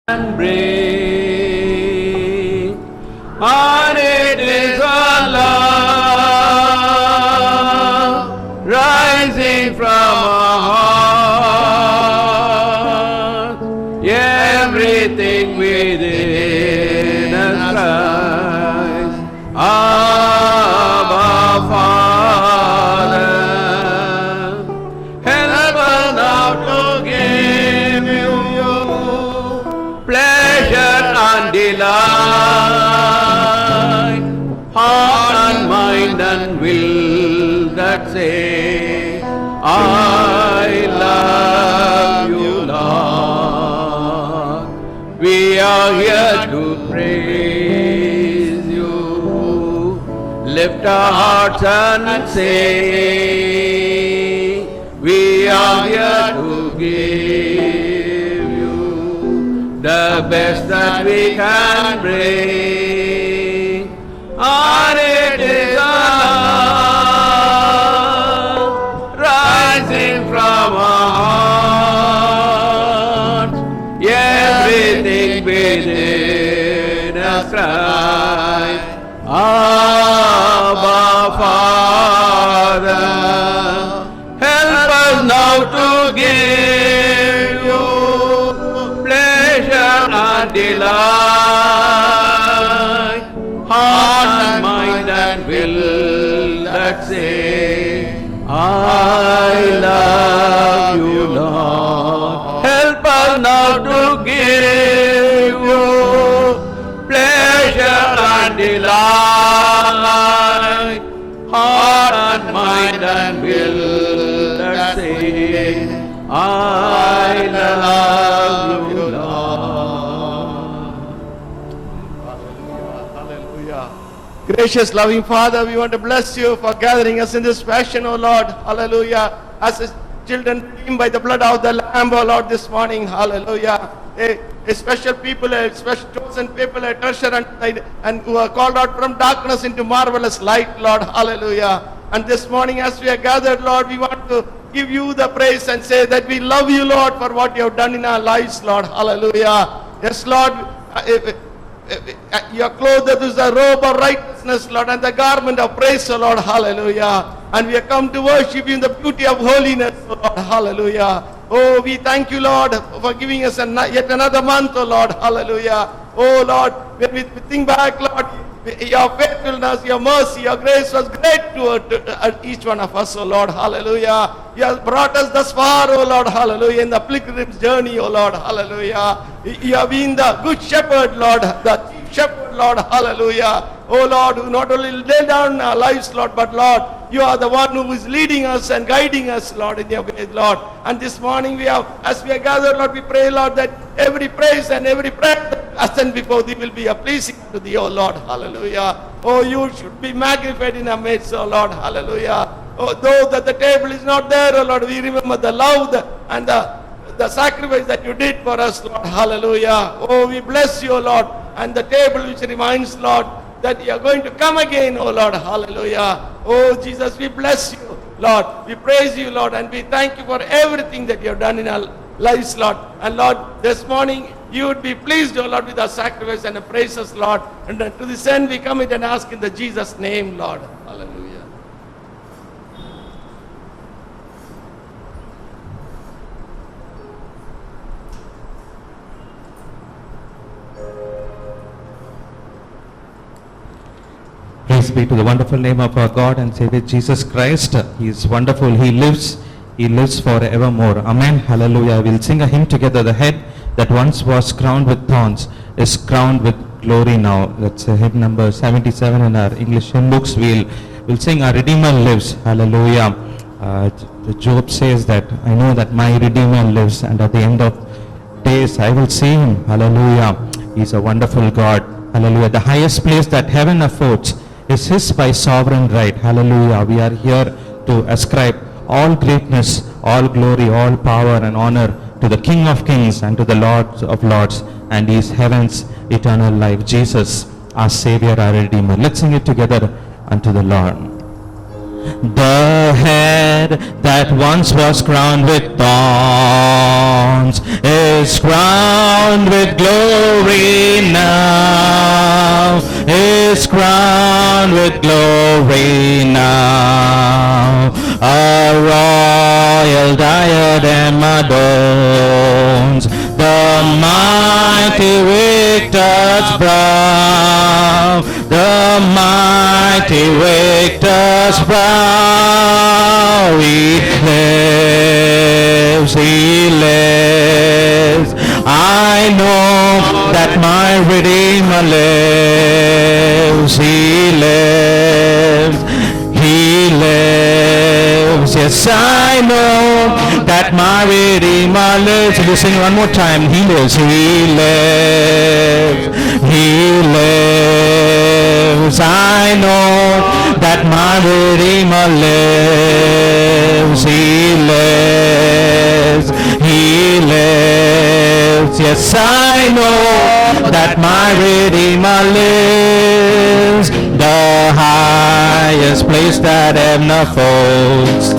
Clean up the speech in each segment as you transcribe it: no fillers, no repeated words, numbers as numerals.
and bring, and it is a love rising from our heart, everything within us cries, Abba Father, help us now to give you pleasure and delight, heart and mind and will that say, I love you, Lord. We are here to praise you. Lift our hearts and say, we are here to give you the best that we can bring, and it is a love rising from our hearts, everything within us cries, Abba Father, help us now to give you pleasure and delight, heart and mind and will that say, I love you, Lord. Help us now to give you pleasure and delight, heart and mind and will that say, I love you, Lord. Hallelujah. Gracious, loving Father, we want to bless you for gathering us in this fashion, O Lord. Hallelujah. As His children redeemed by the blood of the Lamb, O Lord, this morning. Hallelujah. A special people, a special chosen people, a treasure and who are called out from darkness into marvelous light, Lord. Hallelujah. And this morning as we are gathered, Lord, we want to give you the praise and say that we love you, Lord, for what you have done in our lives, Lord. Hallelujah. Yes, Lord. You are clothed with the robe of righteousness, Lord, and the garment of praise, O Lord. Hallelujah. And we have come to worship you in the beauty of holiness, O Lord. Hallelujah. Oh, we thank you, Lord, for giving us yet another month, oh Lord. Hallelujah. Oh Lord, when we think back, Lord, your faithfulness, your mercy, your grace was great to each one of us, oh Lord. Hallelujah. You have brought us thus far, oh Lord. Hallelujah. In the pilgrim's journey, oh Lord. Hallelujah. You have been the good shepherd, Lord, the chief shepherd, Lord. Hallelujah. Oh Lord, who not only lay down our lives, Lord, but Lord, you are the one who is leading us and guiding us, Lord, in your ways, Lord. And this morning we have, as we are gathered, Lord, we pray, Lord, that every praise and every prayer that ascend before thee will be a pleasing to thee, oh Lord. Hallelujah. Oh, you should be magnified in our midst, oh Lord. Hallelujah. Oh, though that the table is not there, oh Lord, we remember the love and the sacrifice that you did for us, Lord. Hallelujah. Oh, we bless you, oh Lord. And the table which reminds, Lord, that you are going to come again, oh Lord. Hallelujah. Oh Jesus, we bless you, Lord. We praise you, Lord, and we thank you for everything that you have done in our lives, Lord. And Lord, this morning you would be pleased, oh Lord, with our sacrifice and the praises, Lord. And to this end we commit and ask in the Jesus' name, Lord. Hallelujah. Praise be to the wonderful name of our God and Savior Jesus Christ. He is wonderful. He lives forevermore. Amen. Hallelujah. We'll sing a hymn together. The head that once was crowned with thorns is crowned with glory now. That's hymn number 77 in our English hymn books. We'll sing Our Redeemer Lives. Hallelujah. Job says that, I know that my Redeemer lives, and at the end of days I will see him. Hallelujah. He's a wonderful God. Hallelujah. The highest place that heaven affords is his by sovereign right. Hallelujah. We are here to ascribe all greatness, all glory, all power and honor to the King of Kings and to the Lord of Lords, and he is heaven's eternal life. Jesus, our Savior, our Redeemer. Let's sing it together unto the Lord. The head that once was crowned with thorns is crowned with glory now, is crowned with glory now. A royal diadem adorns the mighty victor's brow, the mighty victor's brow. He lives, he lives. I know that my Redeemer lives, he lives, he lives. Yes, I know that my Redeemer lives. Will you sing one more time? He lives, he lives, he lives. I know that my Redeemer lives, he lives, he lives. Yes, I know that my Redeemer lives. The highest place that ever folds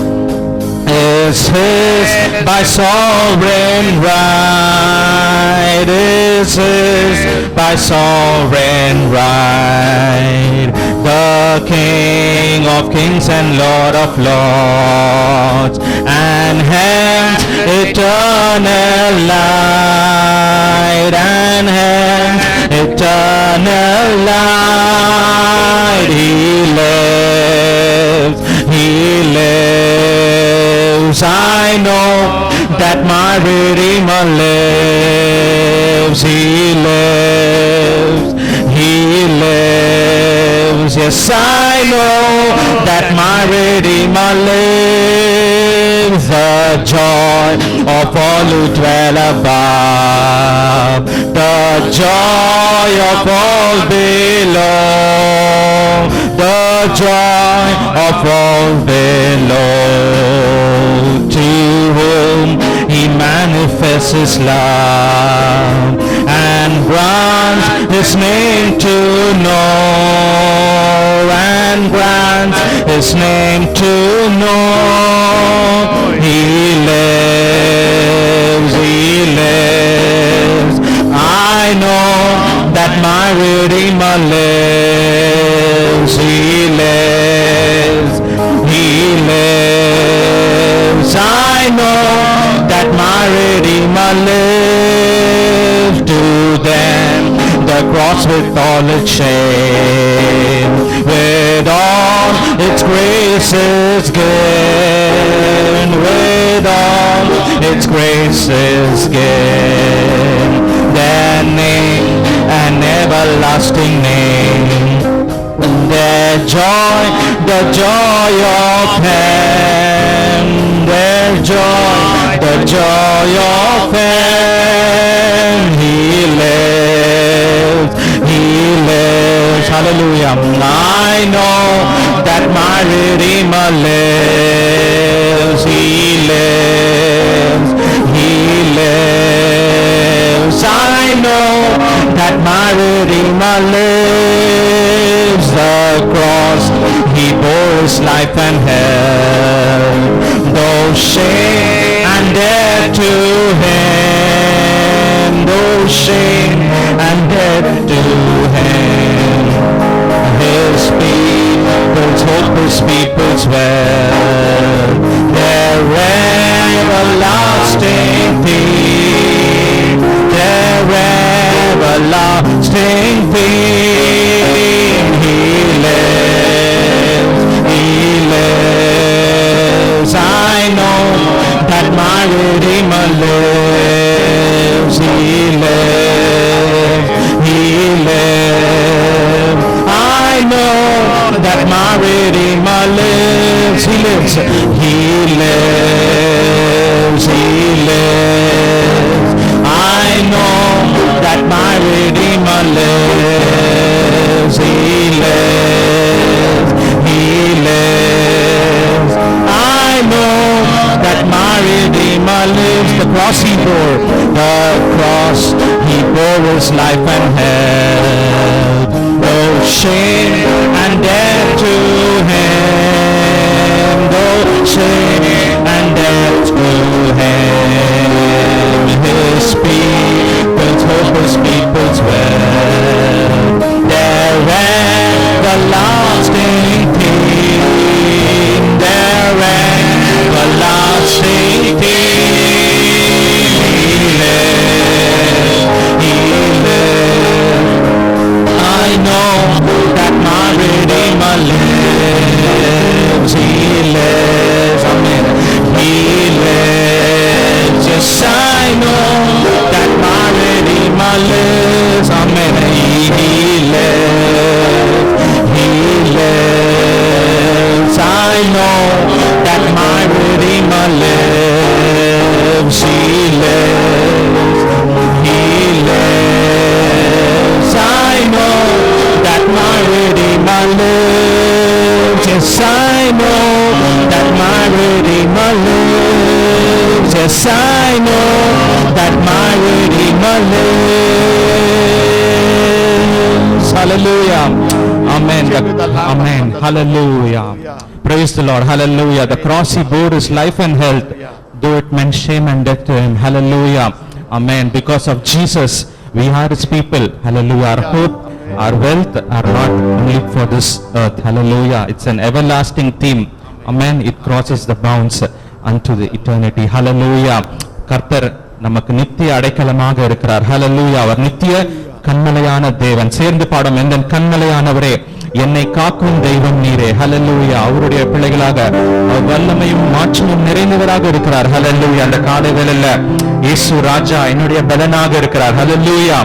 is his by sovereign right, is his by sovereign right. The King of kings and Lord of lords, and hence eternal light, and hence eternal light. He lives, he lives. I know that my Redeemer lives, he lives, he lives. Yes, I know that my Redeemer lives. The joy of all who dwell above, the joy of all below, the joy of all below, to whom he manifests his love and grants his name to know, and grants his name to know. He lives, he lives. I know that my Redeemer lives, he lives, he lives. I know that my Redeemer lives. To them the cross with all its shame, with all its graces given, with all its graces given. Their name, an everlasting name, their joy, the joy of heaven, their joy, the joy of heaven. He lives, he lives. Hallelujah. I know that my Redeemer lives, he lives, he lives. I know that my Redeemer lives. The cross, he bore his life and hell, though shame and death to him, though shame and death to him. His people's hope, his people's well, their everlasting peace, their everlasting peace. He lives, he lives. I know that my Redeemer lives, he lives, he lives. I know that my Redeemer lives, he lives, he lives, he lives. I know that my Redeemer lives, he lives, he lives. I know that my Redeemer lives. The cross he bore, the cross he bore his life and hell, oh shame and death to him. I know that my Redeemer lives. Yes, I know that my Redeemer lives. Hallelujah. Amen. Amen. Hallelujah. Praise the Lord. Hallelujah. The cross he bore is life and health, though it meant shame and death to him. Hallelujah. Amen. Because of Jesus, we are his people. Hallelujah. Our hope, our wealth are not only for this earth. Hallelujah. It's an everlasting theme. Amen. It crosses the bounds unto the eternity. Hallelujah. கர்த்தர் நமக்கு நித்திய அடைக்கலமாக இருக்கிறார். Hallelujah. அவர் நித்திய கண்மலையான தேவன். சேர்ந்து பாடும், எந்தன் கண்மலையானவரே, என்னை காக்கும் தெய்வம் நீரே. ஹல்லேலூயா. அவருடைய பிள்ளைகளாக வல்லமையும் மாற்றமும் நிறைந்தவராக இருக்கிறார். ஹல்லேலூயா. அந்த காலை வேளையில இயேசு ராஜா என்னுடைய பலனாக இருக்கிறார். ஹல்லேலூயா.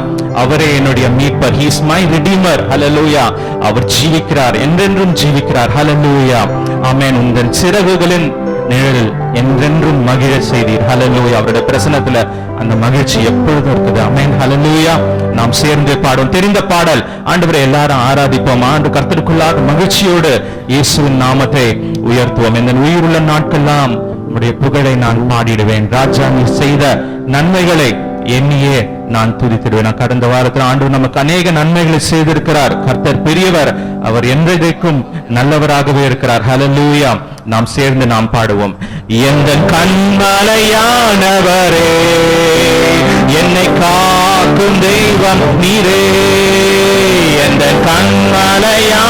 அவரே என்னுடைய மீட்பர். He is my redeemer. ஹல்லேலூயா. அவர் ஜீவிக்கிறார், என்றென்றும் ஜீவிக்கிறார். ஹல்லேலூயா. ஆமென். உங்கள் சிறகுகளின் நிழலில் என்றென்றும் மகிழ செய்தீர். ஹல்லேலூயா. அவருடைய பிரசன்னத்துல அந்த மகிழ்ச்சி எப்பொழுதும் இருக்குது. ஆமென். ஹல்லேலூயா. நாம் சேர்ந்து பாடும் தெரிந்த பாடல். ஆண்டவரை எல்லாரும் ஆராதிப்போம். ஆண்டு கர்த்தருக்குள்ளாக மகிழ்ச்சியோடு இயேசுவின் நாமத்தை உயர்த்துவோம். இந்த உயிருள்ள நாட்கெல்லாம் உம்முடைய புகழை நான் பாடிடுவேன். ராஜா நீ செய்த நன்மைகளை எண்ணியே நான் துதித்திடுவேன். கடந்த வாரத்தில் ஆண்டவர் நமக்கு அநேக நன்மைகளை செய்திருக்கிறார். கர்த்தர் பெரியவர், அவர் என்றைக்கும் நல்லவராகவே இருக்கிறார். ஹல்லேலூயா. நாம் சேர்ந்து நாம் பாடுவோம். எந்த கண்மலையானவரே, என்னை காக்கும் தெய்வம் நீரே. எந்த கண்மலையானவரே,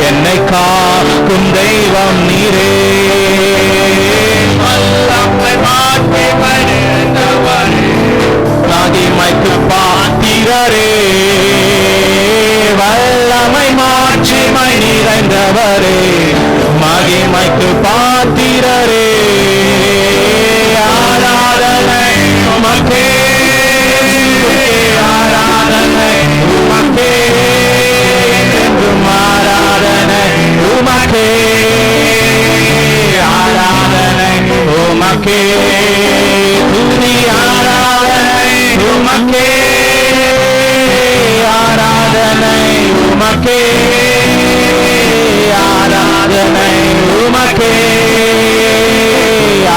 என்னை காக்கும் தெய்வம் நீரே. வல்லமை மாற்றி மகிழ்ந்தவரே, மகிமைக்கு பாத்திரரே, வல்லமை மாட்சிமை நிறைந்தவரே, மகிமைக்கு பாத்திரரே. ஆராதனை உமக்கே, ஆராதனை உமக்கே, என்றும் ஆராதனை உமக்கே, ஆராதனை உமக்கே, துதி ஆராதனை உமக்கே, ஆராதனை உமக்கே, ஆராதனை உமக்கே,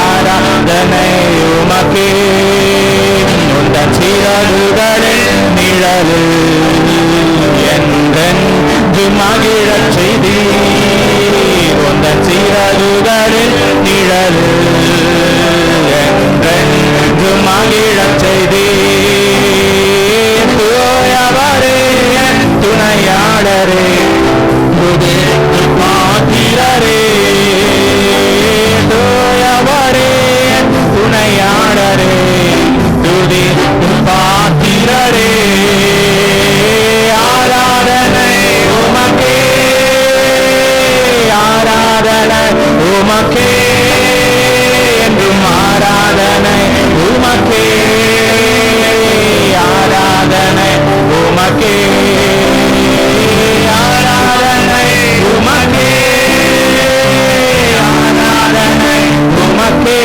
ஆராதனை உமக்கே. உந்தன் சிறகுகளின் நிழலில் என்றென்று மகிழச் செய்தீர். உந்தன் சிறகுகளின் நிழலில் என்றென்று மகிழச் செய்தீர். தூயவரே என் துணையாளரே, துதிக்கு பாத்திரரே. தூயவரே என் துணையாளரே, துதிக்கு பாத்திரரே. ஆராதனை உமக்கே, ஆராதனை உமக்கே, என்றும் ஆராதனை உமக்கே, ஆராதனை உமக்கே, ஆராதனை உமக்கே, ஆராதனை உமக்கே,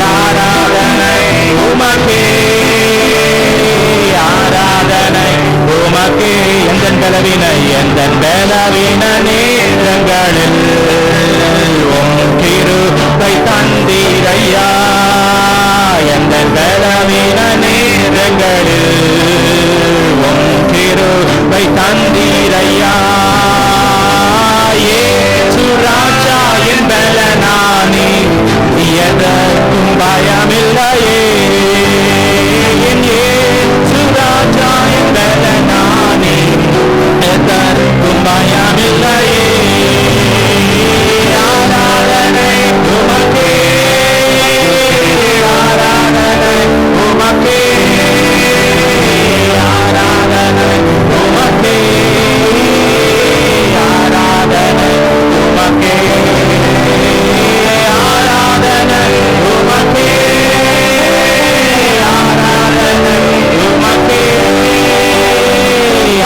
ஆராதனை உமக்கே, ஆராதனை உமக்கே. எந்தன் பலவீன நேரங்களில் உம் கிருபை தந்தீரையா. எந்தன் பலவீன நேரங்களில் உம் கிருபை தந்தீரையா. இயேசு ராஜா என் பலனானே, எதற்கும் பயமில்லையே. என் இயேசு ராஜா என் பலனானே, எதற்கும் பயமில்லையே. ஆராதனை உமக்கே, ஆராதனை உமக்கே, ஆராதனை உமக்கே, ஆராதனை உமக்கே, ஆராதனை உமக்கே, ஆராதனை உமக்கே,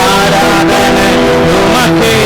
ஆராதனை உமக்கே.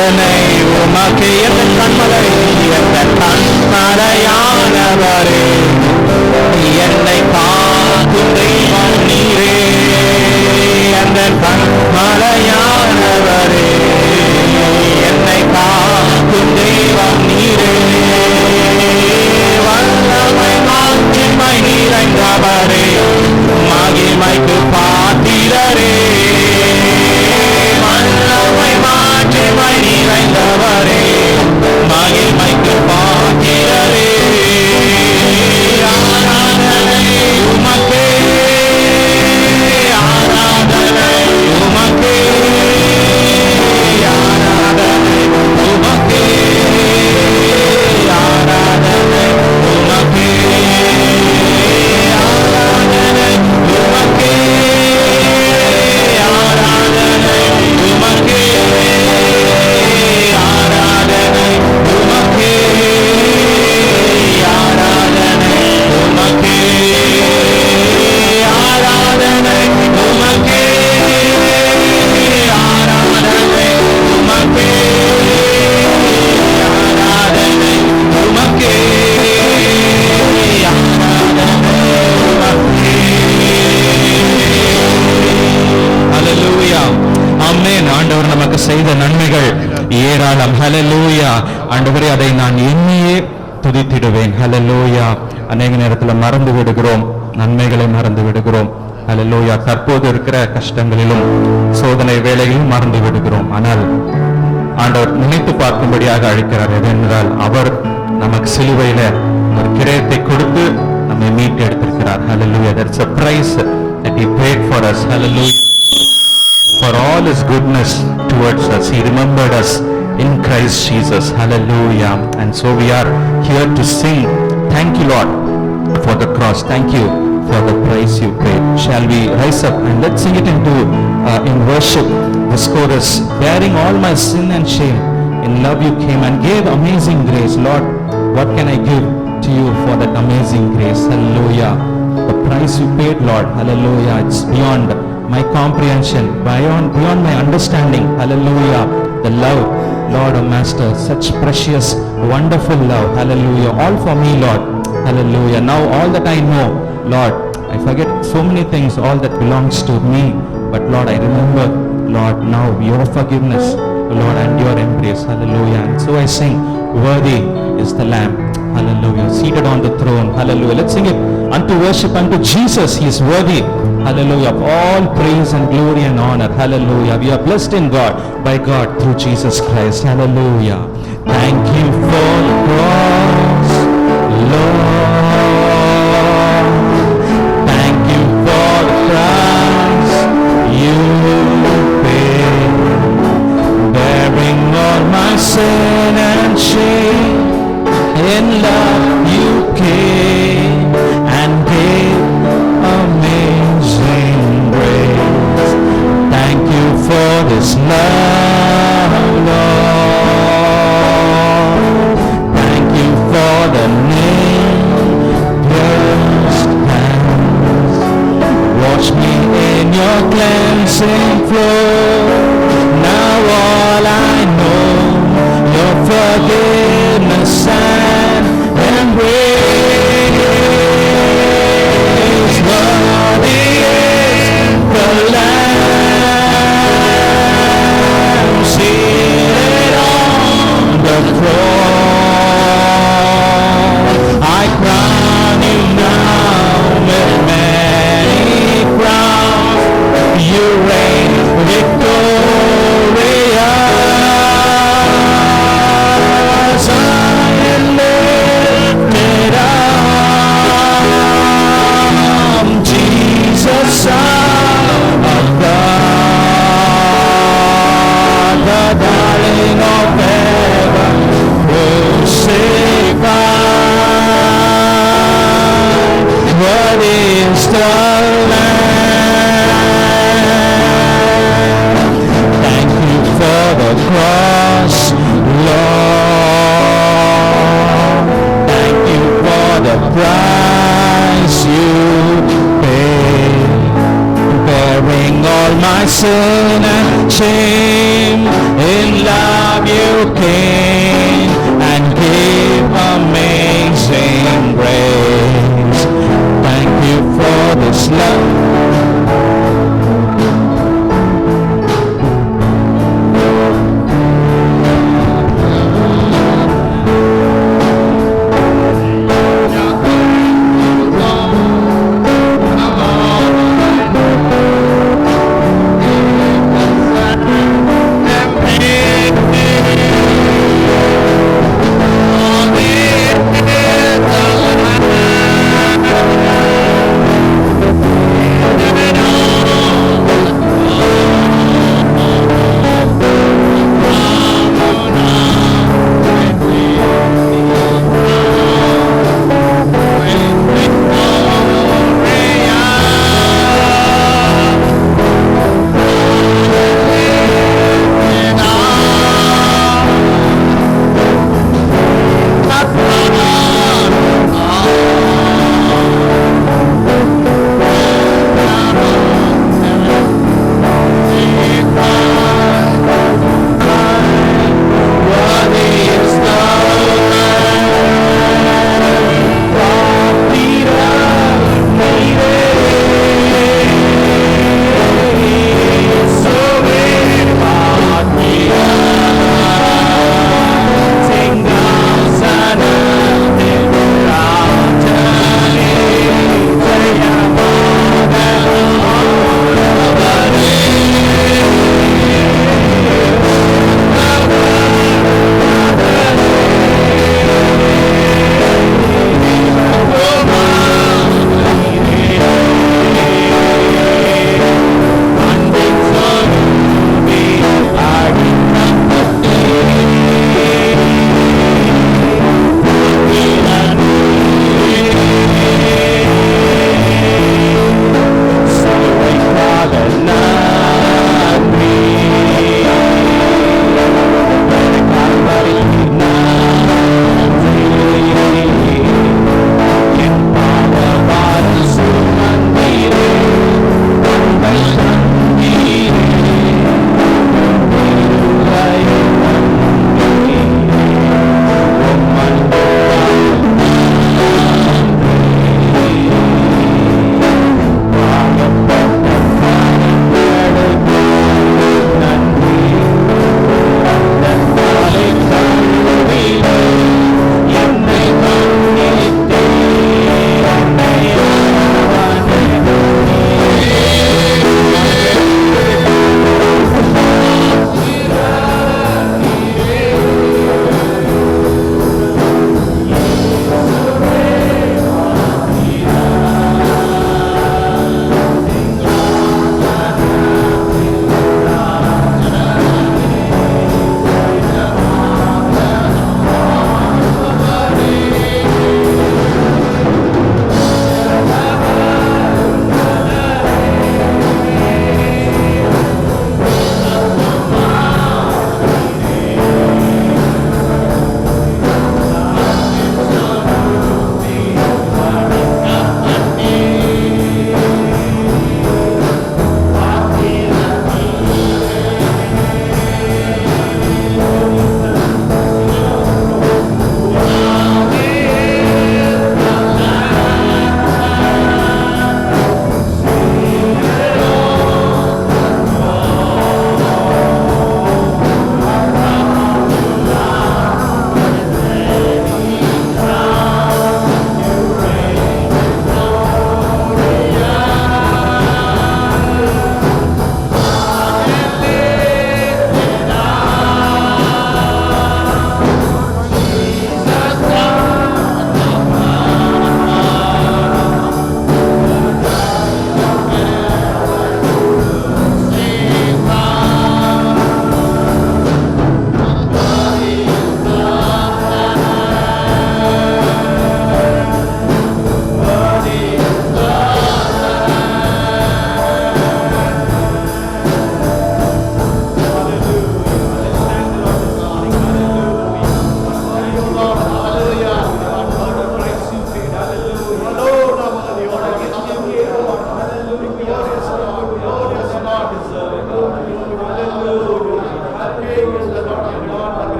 ஆராதனை உமக்கு எந்த கண்மலை எந்த கண்மலையானவரே என்னை காக்கும் தெய்வம் நீரே எந்த கண்மலையானவரே என்னை காக்கும் தெய்வம் நீரே வல்லமை மாட்சிமை நிறைந்தவரே மகிமைக்கு பாத்திரரே வல்லமை மாட்சிமை நிறைந்தவரே மகிமைக்கு பாத்திரரே ஆராதனை உமக்கே ஆராதனை உமக்கே ஆராதனை உமக்கே ஆராதனை உமக்கே ஆராதனை உமக்கே ஆராதனை உமக்கே ஆராதனை உமக்கே ஆராதனை உமக்கே ஆராதனை உமக்கே ஆராதனை உமக்கே ஆராதனை உமக்கே ஹalleluya ஆமென். ஆண்டவர் நமக்கு செய்த நன்மைகள் ஏராளம். ஹalleluya. ஆண்டவரே, அதை நான் எண்ணியே துதித்திடுவேன். ஹalleluya. அநேக நேரத்தில் மறந்து விடுகிறோம், நன்மைகளை மறந்து விடுகிறோம். ஹalleluya. தற்போது இருக்கிற கஷ்டங்களிலும் சோதனை வேளையிலும் மறந்து விடுகிறோம். ஆனால் ஆண்டவர் நினைத்து பார்க்கும்படியாக அழைக்கிறார். எதென்றால் அவர் நமக்கு சிலுவையில ஒரு கிரயத்தை கொடுத்து நம்மை மீட்டு எடுத்திருக்கிறார். Hallelujah. That's a price that he paid for us. Hallelujah. For all his goodness towards us, he remembered us in Christ Jesus. Hallelujah. And so we are here to sing, thank you Lord for the cross. Thank you for the price you paid. Shall we rise up and let's sing it in worship. This chorus, bearing all my sin and shame, in love you came and gave amazing grace. Lord, what can I give to you for that amazing grace? Hallelujah. The price you paid, Lord. Hallelujah. It's beyond my comprehension, beyond my understanding. Hallelujah. The love, Lord, oh Master, such precious, wonderful love. Hallelujah. All for me, Lord. Hallelujah. Now all that I know, Lord, I forget so many things, all that belongs to me. But Lord, I remember, Lord, now your forgiveness, Lord, and your embrace. Hallelujah. And so I sing, worthy is the Lamb. Hallelujah. Seated on the throne. Hallelujah. Let's sing it unto worship unto Jesus. He is worthy. Hallelujah. Of all praise and glory and honor. Hallelujah. We are blessed in God, by God, through Jesus Christ. Hallelujah. Thank you for the cross, Lord. Thank you for the price you paid, bearing all my sin and shame. In love you came and gave amazing grace. Thank you for this love, Lord. Thank you for the nail-pierced hands. Wash me in your cleansing flow. Now all I know, your forgiveness and embrace. Worthy is the Lamb seated on the throne. I crown you now with many crowns. You reign victorious. I am lifted up, Jesus, Son of God, the darling of heaven, crucified. What is the Lamb? Thank you for the cross, Lord. Thank you for the price you paid, bearing all my sin and shame. In love you, King, and give amazing grace. Thank you for this love.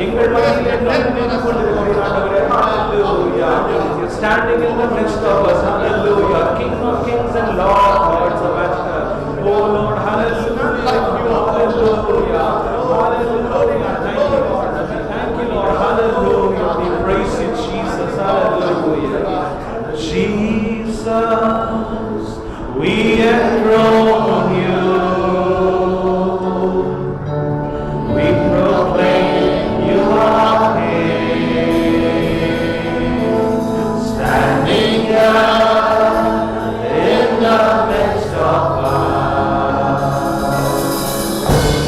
எங்கள் மத்தியிலே வந்து நின்று கொண்டிருக்கிறீர் ஆண்டவரே. Hallelujah. You're standing in the midst of us. Hallelujah. King of kings and Lord of lords, O Master. Oh Lord, hallelujah. Hallelujah. Hallelujah. Thank you, Lord. Thank you, Lord. Hallelujah. We praise you, Jesus. Hallelujah. Jesus, we enthrone you. We proclaim you are King. Standing up in the midst of us.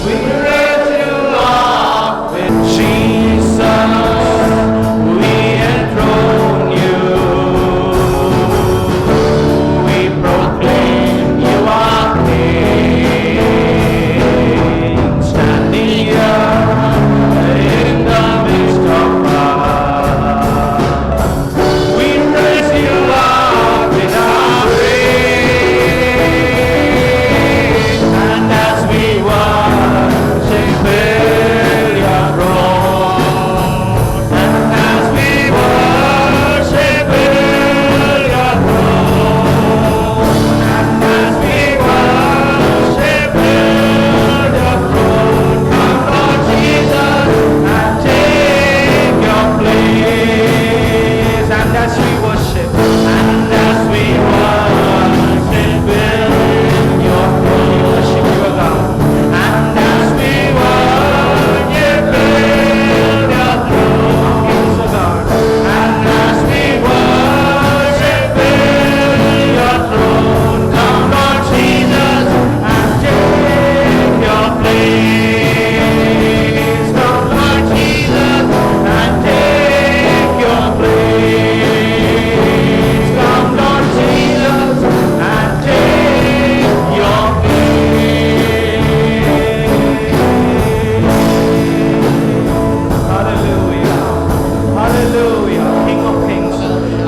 We raise you up with Jesus. We enthrone you. We proclaim you are King. Standing up in the midst of us. We raise you up with our praise. And as we worship your throne, and as we worship your throne, and as we worship your throne, come Lord Jesus and take your place. And as we worship, and as we worship your throne, we worship you, O God. And as we worship your throne, kings of God. And as we worship your throne, come Lord Jesus and take your place. Come Lord Jesus and take your place. Come Lord Jesus and take your place. Hallelujah. Hallelujah. King of kings,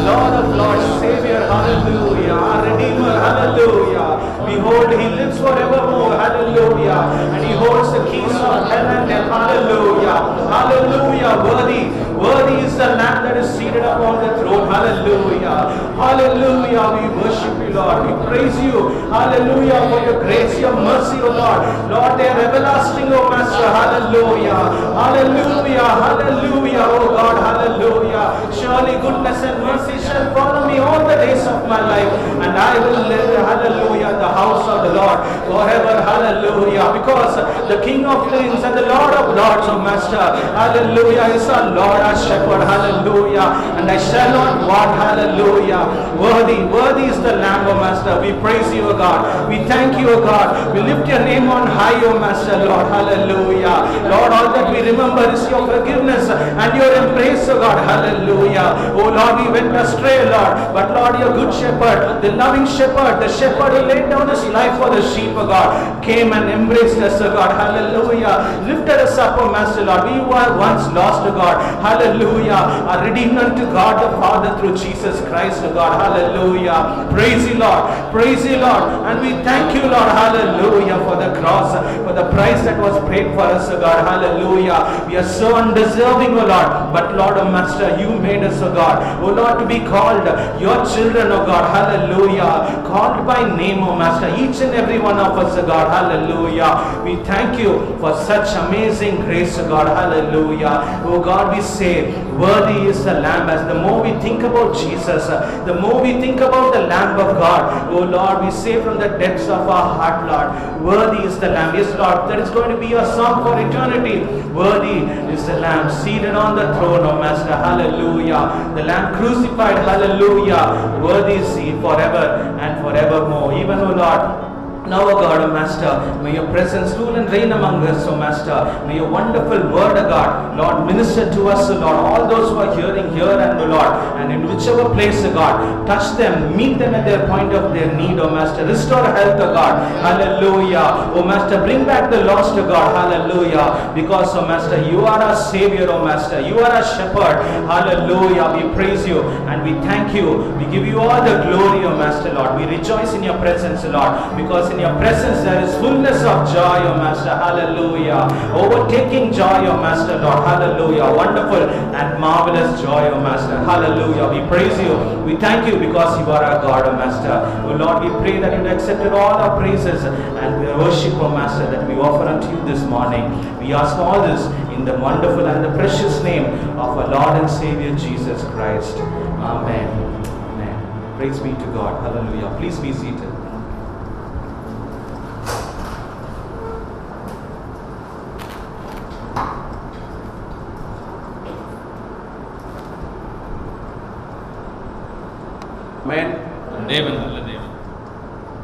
Lord of lords, Savior, hallelujah. Our Redeemer, hallelujah. Behold, he lives forevermore, hallelujah. And he holds the keys of hell and death, hallelujah. Hallelujah. Worthy, worthy is the Lamb that is seated upon the throne, hallelujah. Hallelujah. We worship you, Lord. We praise you, hallelujah, for your grace, your mercy, O Lord. Lord, they are everlasting, O Master, hallelujah. Hallelujah. Hallelujah, O God, hallelujah. Surely goodness and mercy shall follow me all the days of my life, and I will live, hallelujah, in the house of the Lord forever, hallelujah. Because the King of kings and the Lord of lords, O Master, hallelujah, is our Lord, our shepherd, hallelujah. And I shall not want, hallelujah. Worthy, worthy is the Lamb, O Master. We praise you, O God. We thank you, O God. We lift your name on high, O Master, Lord, hallelujah. Lord, all that we remember is your forgiveness and your embrace, O God, hallelujah. Oh Lord, we went astray, Lord, but Lord, your good shepherd, the loving shepherd, the shepherd who laid down his life for the sheep, O God, came and embraced us, O God, hallelujah. Lifted us up, O Master, Lord. We were once lost, O God, hallelujah. Are redeemed unto God the Father through Jesus Christ, O God, hallelujah. Praise you, Lord. Praise you, Lord. And we thank you, Lord, hallelujah, for the cross, for the price that was paid for us, O God, hallelujah. We are so undeserving, O Lord, but Lord, O Master, you made us, O God, O Lord, to be called your children, O God, hallelujah. Called by name, O Master, each and every one of us, O God, hallelujah. We thank you for such amazing grace, O God, hallelujah. O God, we say, worthy is the Lamb. As the more we think about Jesus, the more we think about the Lamb of God, oh Lord, we say from the depths of our heart, Lord, worthy is the Lamb. Yes, Lord, there is going to be a song for eternity. Worthy is the Lamb seated on the throne, oh Master, hallelujah. The Lamb crucified, hallelujah. Worthy is he forever and forevermore. Even, oh Lord, now, O God, O Master, may your presence rule and reign among us, O Master. May your wonderful word, O God, Lord, minister to us, O Lord. All those who are hearing here and, O Lord, and in whichever place, O God, touch them, meet them at their point of their need, O Master. Restore health, O God, hallelujah. O Master, bring back the lost, O God, hallelujah. Because, O Master, you are our Savior, O Master. You are our shepherd, hallelujah. We praise you and we thank you. We give you all the glory, O Master, Lord. We rejoice in your presence, O Lord, because in your presence there is fullness of joy, O Master. Hallelujah. Overtaking joy, O Master, Lord. Hallelujah. Wonderful and marvelous joy, O Master. Hallelujah. We praise you. We thank you because you are our God, O Master. O Lord, we pray that you accepted all our praises and we worship, O Master, that we offer unto you this morning. We ask all this in the wonderful and the precious name of our Lord and Savior Jesus Christ. Amen. Amen. Praise be to God. Hallelujah. Please be seated. Amen. தேவன் நல்ல தேவன்.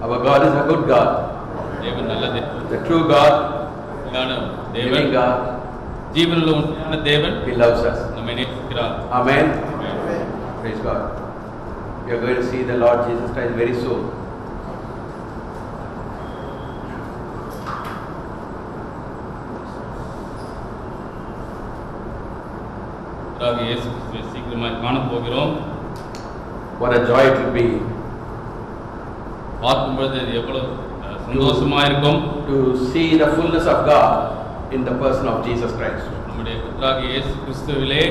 Our God is a good God, தேவன் நல்ல தேவன். the true God, உண்மையான living தேவன். God. ஜீவனுள்ள உண்மையான தேவன் He loves us. நம்மை நேசிக்கிறார். Amen. Praise God. We are going to see the Lord Jesus Christ very soon. கர்த்தராகிய இயேசு கிறிஸ்துவை சீக்கிரமாய் காணப் போகிறோம். What a joy it will be பார்க்கும் பொழுது இது எவ்வளவு சந்தோஷமா இருக்கும். to see the fullness of God in the person of Jesus Christ. நம்முடைய கர்த்தராகிய இயேசு கிறிஸ்துவிலே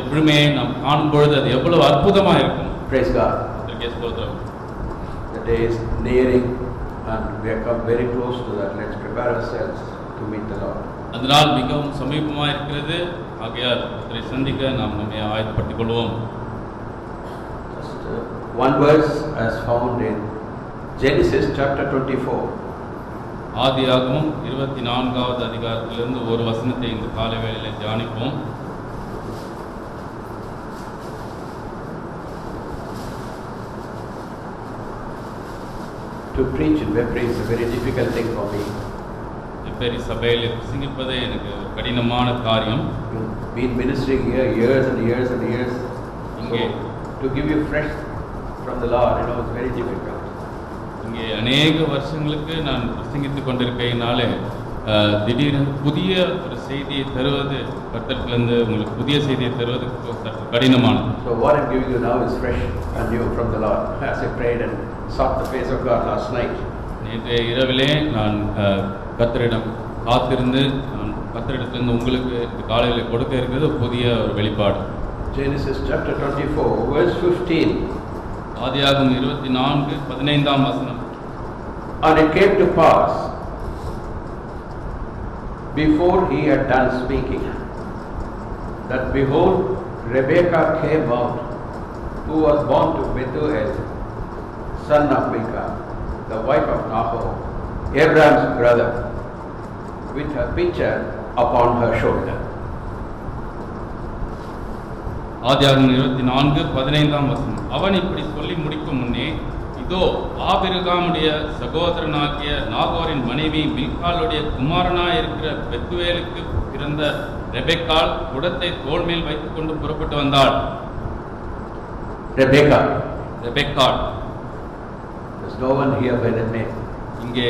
முழுமையை நாம் காணும் பொழுது அது எவ்வளவு அற்புதமா இருக்கும். Praise God. கர்த்தருக்கு ஸ்தோத்திரம். The day is nearing and we have come very close to that. Let's prepare ourselves to meet the Lord. அந்த நாள் மிகவும் சமீபமா இருக்கிறது. ஆகையால் கர்த்தரை சந்திக்க நாம் நம்மை ஆயத்தப்படுத்திக் கொள்வோம். Just one verse as found in Genesis chapter 24. ஆதியாகமம் 24வது அதிகாரத்திலிருந்து ஒரு வசனத்தை இந்த காலை வேளையிலே தியானிப்போம். To preach in Webber is a very difficult thing for me. Vepery சபையில் பிரசங்கிப்பதே எனக்கு ஒரு கடினமான காரியம். You've been ministering here years and years and years. Okay. So, to give you fresh from the Lord, it's very difficult. இங்கே அநேக வருஷங்களுக்கு நான் பிரசங்கித்துக் கொண்டிருக்கையினாலே திடீரென்று புதிய ஒரு செய்தியை தருவது கர்த்தரிடத்திலிருந்து உங்களுக்கு புதிய செய்தியை தருவது சற்று கடினமானது. So what I'm giving you now is fresh and new from the Lord. As I prayed and sought the face of God last night. நேற்றைய இரவிலே நான் கர்த்தரிடம் காத்திருந்து நான் கர்த்தரிடத்திலிருந்து உங்களுக்கு இந்த காலையில் கொடுக்க இருக்கிறது புதிய ஒரு வெளிப்பாடு. Genesis chapter 24 verse 15. ஆதியாகமம் 24:15 வசனம். And it came to pass, before he had done speaking, that behold, Rebekah came out, who was born to Bethuel, son of Milcah, the wife of Nahor, Abraham's brother, with her pitcher upon her shoulder. ஆதியாகமம் 24:15 வசனம். அவன் இப்படி சொல்லி முடிக்கும் முன்னே, இதோ ஆபிரகாமுடைய சகோதரனாகிய நாகோரின் மனைவி மில்காளுடைய குமாரனாயிருக்கிற பெத்துவேலுக்கு பிறந்த ரெபெக்காள் குடத்தை தோள் மேல் வைத்துக் கொண்டு புறப்பட்டு வந்தாள். Rebekah. ரெபெக்காள். There's no one here by that name. இங்கே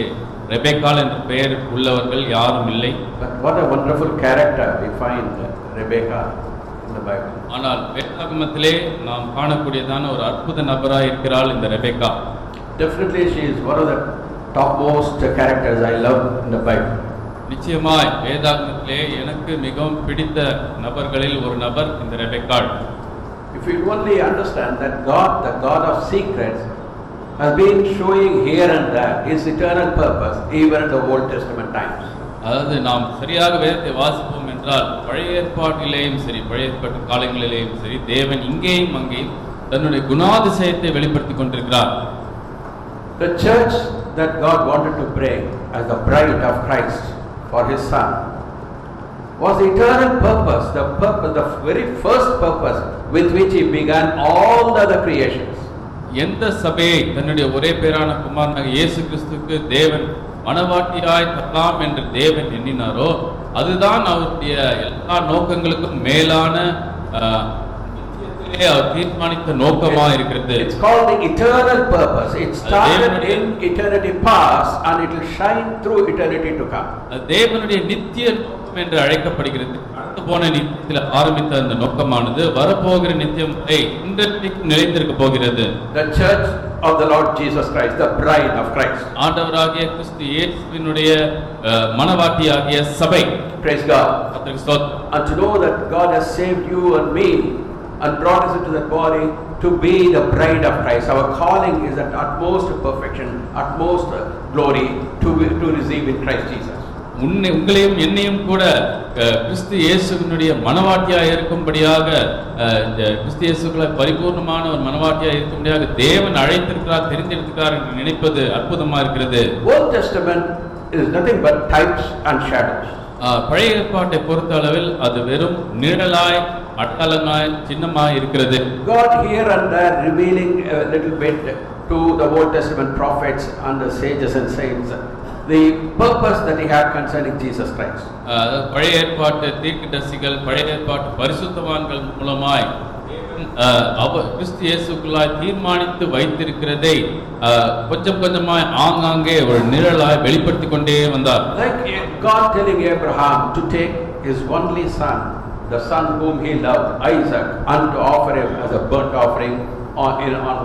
ரெபெக்காள் என்ற பெயர் உள்ளவர்கள் யாரும் இல்லை. But what a wonderful character we find Rebekah in the Bible. ஆனால் வேதாகமத்திலே நாம் காணக்கூடியதான ஒரு அற்புத நபராய் இருக்கிறாள் இந்த Rebecca. Definitely she is one of the topmost characters I love in the Bible. நிச்சயமாய் வேதாகமத்திலே எனக்கு மிகவும் பிடித்த நபர்களில் ஒரு நபர் இந்த ரெபெக்காள். If you only understand that God, the God of secrets, has been showing here and there his eternal purpose even in the Old Testament times. அதாவது நாம் சரியாக வேதத்தை வாசிப்போம் என்றால் பழைய ஏற்பாட்டிலேயும் சரி பழைய ஏற்பாட்டு காலங்களிலேயும் சரி தேவன் இங்கேயும் அங்கேயும் தன்னுடைய குணாதிசயத்தை வெளிப்படுத்திக் கொண்டிருக்கிறார். The church that God wanted to bring as the bride of Christ for his son was the eternal purpose, the very first purpose with which he began all the other creations. எந்த சபையை தன்னுடைய ஒரே பேரான குமாரனாகிய இயேசு கிறிஸ்துவுக்கு தேவன் மனவாட்டியாய் தரலாம் என்று தேவன் எண்ணினாரோ அதுதான் அவருடைய எல்லா நோக்கங்களுக்கும் மேலான அவர் தீர்மானித்த நோக்கமா இருக்கிறது. It's called the eternal purpose. It started in eternity past and it will shine through eternity to come. தேவனுடைய நித்திய நோக்கம் என்று அழைக்கப்படுகிறது. கடந்து போன நித்தியத்தில் ஆரம்பித்த அந்த நோக்கமானது வரப்போகிற நித்தியம் இன்றைக்கு நிலைத்திருக்க போகிறது. The church of the Lord Jesus Christ, the bride of Christ. ஆண்டவராகிய கிறிஸ்து இயேசுவினுடைய மனவாட்டியாகிய சபை. Praise God. கர்த்தருக்கு ஸ்தோத்திரம். And to know that God has saved you and me and brought us into that body to be the bride of Christ. Our calling is at utmost perfection, utmost glory to receive in Christ Jesus. உங்களையும் என்னையும் கூட கிறிஸ்து இயேசுவினுடைய மனவாட்டியாக இருக்கும்படியாக கிறிஸ்து இயேசுக்குள்ள பரிபூர்ணமான ஒரு மனவாட்டியாக இருக்கும்படியாக தேவன் அழைத்திருக்கிறார், தெரிந்தெடுத்திருக்கிறார் என்று நினைப்பது அற்புதமா இருக்கிறது. Old Testament is nothing but types and shadows. பழைய ஏற்பாட்டை பொறுத்த அளவில் அது வெறும் நிழலாய், அட்டலமாய், சின்னமாய் இருக்கிறது. God here and there revealing a little bit to the Old Testament prophets and the sages and saints the purpose that he had concerning Jesus Christ. பழைய ஏற்பாட்டு தீர்க்கதரிசிகள், பழைய ஏற்பாட்டு பரிசுத்தவான்கள் மூலமாய் கிறிஸ்து இயேசுக்குள்ளாய் தீர்மானித்து வைத்திருக்கிறதை கொஞ்சம் கொஞ்சமாய் ஆங்காங்கே ஒரு நிழலாய் வெளிப்படுத்திக் கொண்டே வந்தார். Like God telling Abraham to take his only son, the son whom he loved, Isaac, and to offer him as a burnt offering on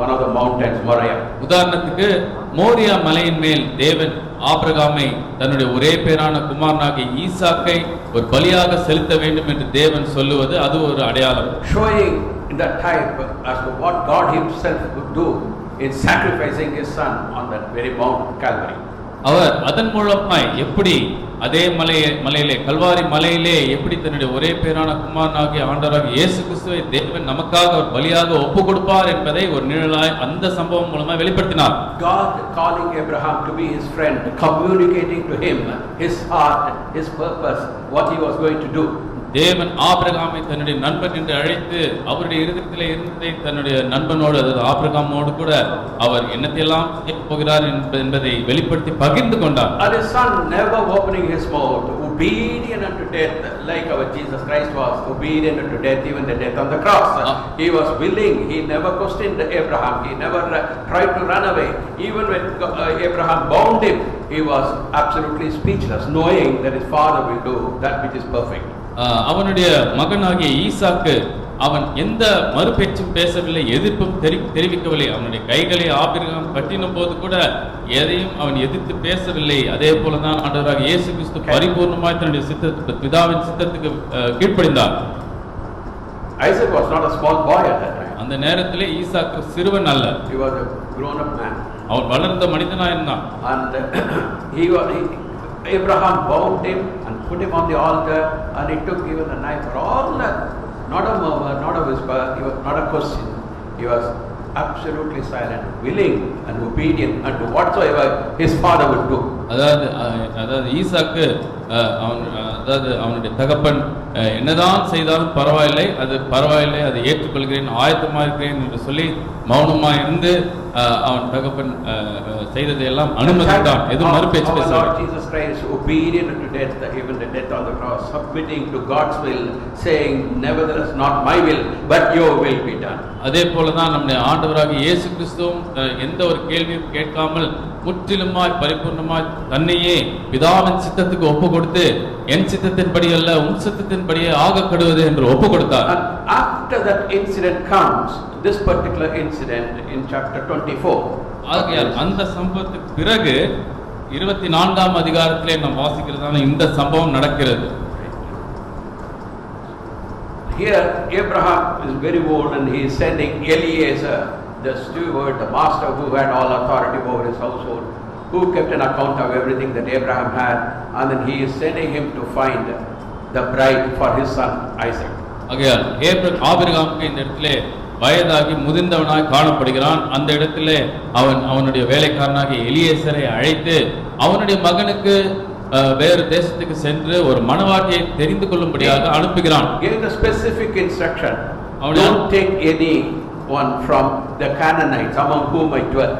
one of the mountains, Moriah. உதாரணத்துக்கு மோரியா மலையின் மேல் தேவன் ஆபிரகாமை தன்னுடைய ஒரே பேரான குமாரனாகிய ஈசாக்கை ஒரு பலியாக செலுத்த வேண்டும் என்று தேவன் சொல்லுவது அது ஒரு அடையாளம். Showing in that type as to what God himself would do in sacrificing his son on that very Mount Calvary. அவர் அதன் மூலமாய் எப்படி அதே மலையிலே கல்வாரி மலையிலே எப்படி தன்னுடைய ஒரே பேரான குமாரனாகிய ஆண்டவராகிய இயேசு கிறிஸ்துவை தேவன் நமக்காக ஒரு பலியாக ஒப்பு கொடுப்பார் என்பதை ஒரு நிழலாய் அந்த சம்பவம் மூலமா வெளிப்படுத்தினார். God calling Abraham to be his friend, communicating to him his heart, his purpose, what he was going to do. தேவன் ஆபிரகாமை தன்னுடைய நண்பன் என்று அழைத்து அவருடைய இருதயத்திலே இருந்ததை தன்னுடைய நண்பனோடு, அதாவது ஆபிரகாமோடு கூட அவர் என்னத்தையெல்லாம் செய்ய போகிறார் என்பதை வெளிப்படுத்தி பகிர்ந்து கொண்டார். And his son never opening his mouth, obedient unto death, like our Jesus Christ was obedient unto death, even the death on the cross. He was willing. He never questioned Abraham. He never tried to run away. Even when Abraham bound him, he was absolutely speechless, knowing that his father will do that which is perfect. அவனுடைய மகனாகிய ஈசாக்கு அவன் எந்த மறுபேச்சும் பேசவில்லை, எதிர்ப்பும் தெரிவிக்கவில்லை. அவனுடைய கைகளை Abraham கட்டின போது கூட எதையும் அவன் எதிர்த்து பேசவில்லை. அதே போலதான் ஆண்டவராகிய இயேசு கிறிஸ்து பரிபூர்ணமாய் தன்னுடைய சித்தத்துக்கு, பிதாவின் சித்தத்துக்கு கீழ்ப்படிந்தார். Isaac was not a small boy at that time. அந்த நேரத்திலே ஈசாக்கு சிறுவன் அல்ல, He was a grown up man. அவன் வளர்ந்த மனிதனாய் இருந்தான். And Abraham bound him and put him on the altar, and he took even a knife for all that. Not a murmur, not a whisper, not a question. He was absolutely silent, willing and obedient unto whatsoever his father would do. அதாவது ஈசாக்கு அவனுடைய தகப்பன் என்னதான் செய்தாலும் பரவாயில்லை, அது பரவாயில்லை, அதை ஏற்றுக்கொள்கிறேன், ஆயத்தமாக இருக்கிறேன் என்று சொல்லி மௌனமாக இருந்து அவன் தகப்பன் செய்ததை எல்லாம் அனுமதித்தான். எதுவும் மறுபேச்சு பேச. Lord Jesus Christ obedient unto death, even the death on the cross, submitting to God's will, saying, nevertheless not my will but your will be done. அதே போலதான் நம்முடைய ஆண்டவராகிய இயேசு கிறிஸ்துவும் எந்த ஒரு கேள்வியும் கேட்காமல் முற்றிலுமாய் பரிபூர்ணமாய் தன்னையே பிதாவின் சித்தத்துக்கு ஒப்பு கொடுத்து, என் சித்தத்தின்படி அல்ல உன் சித்தத்தின்படியே ஆகப்படுவது என்று ஒப்பு கொடுத்தார். And after that incident comes this particular incident in chapter 24. ஆகையால் அந்த சம்பவத்துக்கு பிறகு 24ஆம் அதிகாரத்திலே நாம் வாசிக்கிறதான இந்த சம்பவம் நடக்கிறது. Here Abraham is very old and he is sending Eliezer, the steward, the master who had all authority over his household, who kept an account of everything that Abraham had, and then he is sending him to find the bride for his son Isaac. ஆகையால் ஆபிரகாமுக்கு இந்த இடத்திலே வயதாகி முதிர்ந்தவனாய் காணப்படுகிறான். அந்த இடத்திலே அவனுடைய வேலைக்காரனாகிய எலியேசரை அழைத்து அவனுடைய மகனுக்கு வேறு தேசத்துக்கு சென்று ஒரு மணவாட்டியை தெரிந்து கொள்ளும்படியாக அனுப்புகிறான். Gave the specific instruction, don't take any one from the Canaanites among whom I dwell.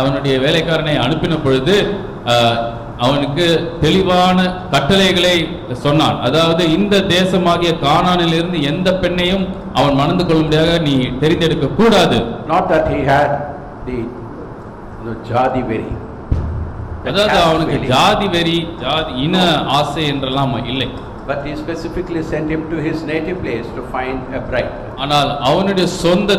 அவனுடைய வேலைக்காரனை அனுப்பின பொழுது அவனுக்கு தெளிவான கட்டளைகளை சொன்னான். அதாவது இந்த தேசமாகிய கானானிலிருந்து எந்த பெண்ணையும் அவன் மணந்து கொள்ளும்படியாக நீ தெரிந்தெடுக்க கூடாது. Not that he had the ஜாதி வெறி, அதாவது அவனுக்கு ஜாதி வெறி, ஜாதி இன ஆசை என்றெல்லாம் இல்லை. but he specifically sent him to his native place to find a bride. ஆனால் அவனுடைய சொந்த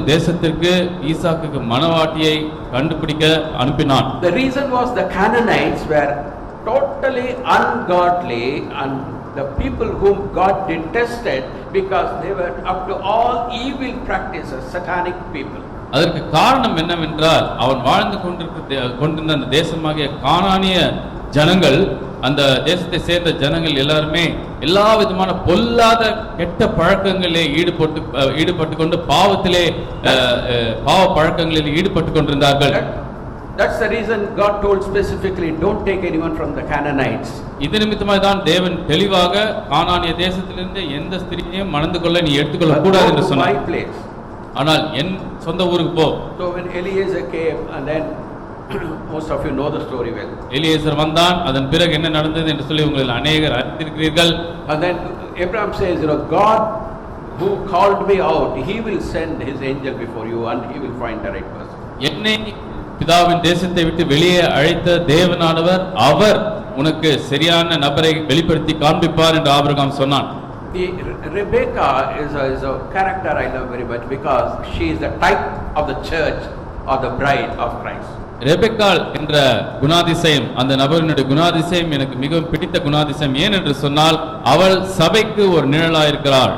தேசத்திற்கு ஈசாக்குக்கு மணவாட்டியை கண்டுபிடிக்க அனுப்பினான். The reason was the Canaanites were totally ungodly and the people whom God detested because they were up to all evil practices, satanic people. அதற்கு காரணம் என்னவென்றால் அவன் வாழ்ந்து கொண்டிருந்த அந்த தேசமாகிய கானானிய ஜனங்கள், அந்த தேசத்தை சேர்ந்த ஜனங்கள் எல்லாருமே எல்லா விதமான பொல்லாத கெட்ட பழக்கங்களிலே ஈடுபட்டு கொண்டு பாவத்திலே பாவ பழக்கங்களில் ஈடுபட்டு கொண்டிருந்தார்கள். That's the reason God told specifically, don't take anyone from the Canaanites. இது நிமித்தமாய் தான் தேவன் தெளிவாக கானானிய தேசத்திலிருந்து எந்த ஸ்திரீயையும் மணந்து கொள்ள நீ எடுத்துக்கொள்ள கூடாது என்று சொன்னார். ஆனால் என் சொந்த ஊருக்கு போ. So when Eliezer came, and then most of you know the story well. Eliezer வந்தான், அதன் பிறகு என்ன நடந்தது என்று சொல்லி உங்களில் அநேகர் அறிந்திருக்கிறீர்கள். And then Abraham says, God who called me out, he will send his angel before you and he will find the right person. என்னை பிதாவின் தேசத்தை விட்டு வெளியே அழைத்த தேவனானவர் அவர் உனக்கு சரியான நபரை வெளிப்படுத்தி காண்பிப்பார் என்று ஆபிரகாம் சொன்னான். Rebecca is a character I love very much because she is the type of the church or the bride of Christ. ரெபெக்காள் என்ற குணாதிசயம், அந்த நபரினுடைய குணாதிசயம் எனக்கு மிகவும் பிடித்த குணாதிசயம். ஏன் என்று சொன்னால் அவள் சபைக்கு ஒரு நிழலாயிருக்கிறாள்.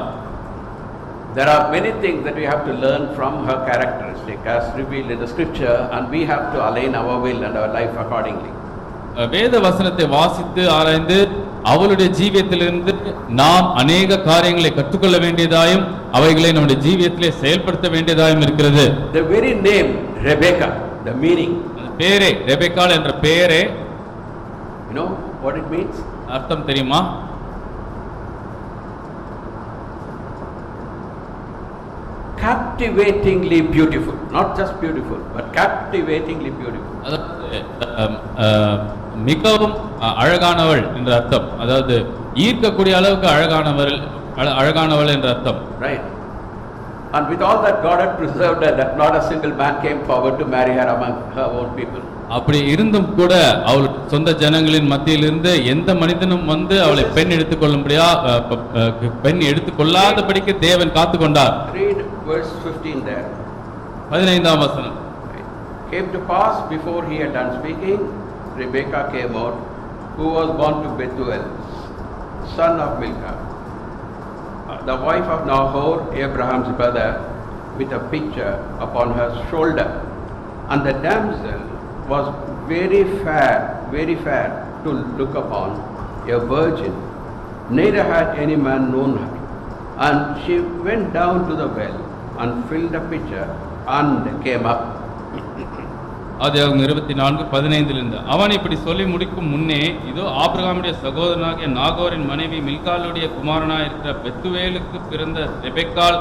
There are many things that we have to learn from her characteristic as revealed in the scripture, and we have to align our will and our life accordingly. வேத வசனத்தை வாசித்து ஆராய்ந்து அவளுடைய ஜீவியத்திலிருந்து நாம் அநேக காரியங்களை கற்றுக்கொள்ள வேண்டியதாயும் அவைகளை நம்முடைய ஜீவியத்திலே செயல்படுத்த வேண்டியதாயும் இருக்கிறது. The very name Rebecca, the meaning, பேரே ரெபெக்காள் என்ற பெயரே, you know what it means? அர்த்தம் தெரியுமா? Captivatingly beautiful, not just beautiful but captivatingly beautiful. மிகவும் அழகானவள் என்ற அர்த்தம். அதாவது ஈர்க்கக்கூடிய அளவுக்கு அழகானவள் என்ற அர்த்தம். Right. And with all that, God had preserved her, that not a single man came forward to marry her among her own people. அப்படி இருந்தும் கூட அவள் சொந்த ஜனங்களின் மத்தியிலிருந்து எந்த மனிதனும் வந்து அவளை பெண் எடுத்துக்கொள்ளாதபடிக்கு தேவன் காத்து கொண்டார். Read verse 15 there. 15ஆம் வசனம். Came to pass before he had done speaking, Rebekah came out, who was born to Bethuel, son of Milcah, the wife of Nahor, Abraham's brother, with a pitcher upon her shoulder. And the damsel was very fair to look upon, a virgin, neither had any man known her. And she went down to the well and filled a pitcher and came up. ஆதியாகமம் 24:15 அவன் இப்படி சொல்லி முடிக்கும் முன்னே, இதோ ஆபிரகாமுடைய சகோதரனாகிய நாகோரின் மனைவி மில்காளுடைய குமாரனாயிருக்கிற பெத்துவேலுக்கு பிறந்த ரெபெக்காள்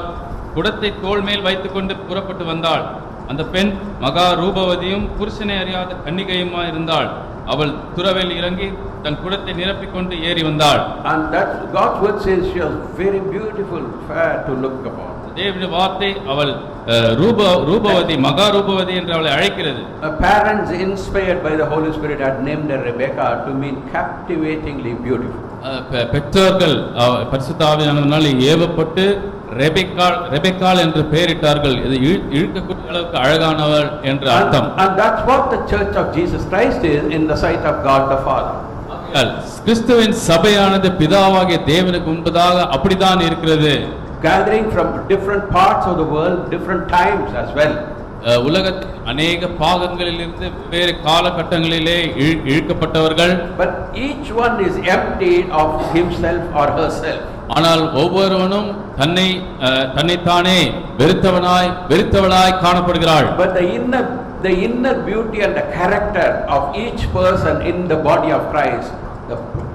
குடத்தை தோள் மேல் வைத்துக்கொண்டு புறப்பட்டு வந்தாள். அந்த பெண் மகா ரூபவதியும் புருஷனை அறியாத கன்னிகையுமா இருந்தாள். அவள் துறவில் இறங்கி தன் குடத்தை நிரப்பிக்கொண்டு ஏறி வந்தாள். And that's God's word says she was very beautiful, fair to look upon. தேவனுடைய வார்த்தை அவள் ரூபவதி, மகா ரூபவதி என்று அவளை அழைக்கிறது. Parents inspired by the Holy Spirit had named her Rebecca to mean captivatingly beautiful. பெற்றோர்கள் பரிசுத்த ஆவியானவரால் ஏவப்பட்டு ரெபெக்காள் என்று பெயரிட்டார்கள். இது இழுக்கக்கூடிய அளவுக்கு அழகானவள் என்று அர்த்தம். And that's what the church of Jesus Christ is in the sight of God the Father. கிறிஸ்துவின் சபையானது பிதாவாகிய தேவனுக்கு முன்பதாக அப்படித்தான் இருக்கிறது. Gathering from different parts of the world, different times as well. உலகத்தின் அநேக பாகங்களிலிருந்து வேறு காலகட்டங்களிலே இழுக்கப்பட்டவர்கள். But each one is emptied of himself or herself. ஆனால் ஒவ்வொருவனும் தன்னைத்தானே வெறுத்தவளாய் காணப்படுகிறாள். But the inner beauty and the character of each person in the body of Christ,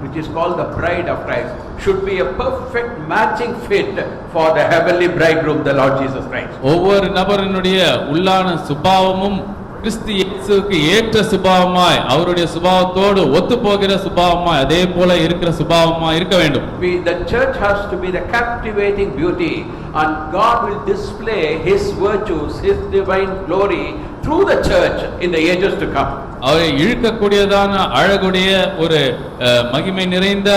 which is called the bride of Christ, should be a perfect matching fit for the heavenly bridegroom, the Lord Jesus Christ. ஒவ்வொரு நபரினுடைய உள்ளான சுபாவமும் கிறிஸ்து இயேசுவுக்கு ஏற்ற சுபாவமாய், அவருடைய சுபாவத்தோடு ஒத்துப்போகிற சுபாவமாய், அதே போல இருக்கிற சுபாவமாய் இருக்க வேண்டும். The church has to be the captivating beauty, and God will display His virtues, His divine glory through the church in the ages to come. அவரை இழுக்கக்கூடியதான அழகுடைய ஒரு மகிமை நிறைந்த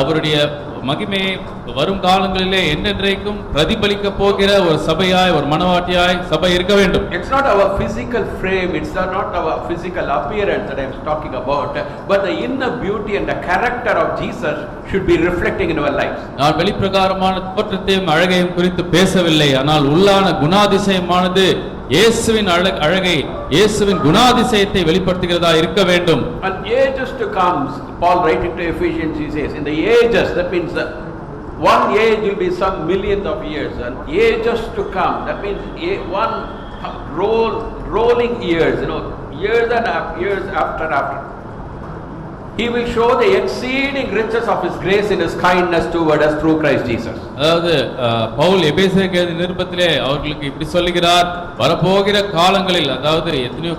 அவருடைய மகிமையை வரும் காலங்களிலே என்னென்றைக்கும் பிரதிபலிக்க போகிற ஒரு சபையாய், ஒரு மனவாட்டியாய் சபை இருக்க வேண்டும். It's not our physical frame, it's not our physical appearance that I'm talking about, but the inner beauty and the character of Jesus should be reflecting in our lives. நான் வெளிப்பிரகாரமான தோற்றத்தையும் அழகையும் குறித்து பேசவில்லை, ஆனால் உள்ளான குணாதிசயமானது இயேசுவின் அழகை, இயேசுவின் குணாதிசயத்தை வெளிப்படுத்துகிறதா இருக்க வேண்டும். And ages to come, Paul writing to Ephesians, he says, in the ages, that means one age will be some millions of years, and ages to come, that means one rolling years, years and years after. He will show the exceeding riches of his grace in his kindness toward us through Christ Jesus. அதாவது பவுல் எபேசியருக்கு எழுதிய நிருபத்திலே அவர்களுக்கு இப்படி சொல்லுகிறார், வரப்போகிற காலங்களில், அதாவது எத்தனையோ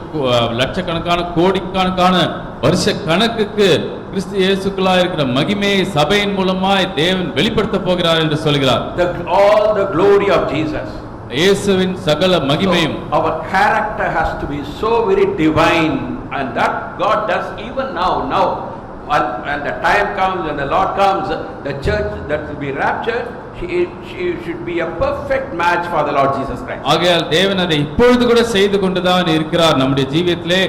லட்சக்கணக்கான கோடிக்கணக்கான வருஷ கணக்குக்கு கிறிஸ்து இயேசுக்குள்ளாய் இருக்கிற மகிமையை சபையின் மூலமாய் தேவன் வெளிப்படுத்த போகிறார் என்று சொல்கிறார். All the glory of Jesus. இயேசுவின் சகல மகிமையும். Our character has to be so very divine, and that God does even now. When the time comes, when the Lord comes, the church that will be raptured, she should be a perfect match for the Lord Jesus Christ. ஆகையால் தேவன் அதை இப்பொழுது கூட செய்து கொண்டுதான் இருக்கிறார். நம்முடைய ஜீவியத்திலே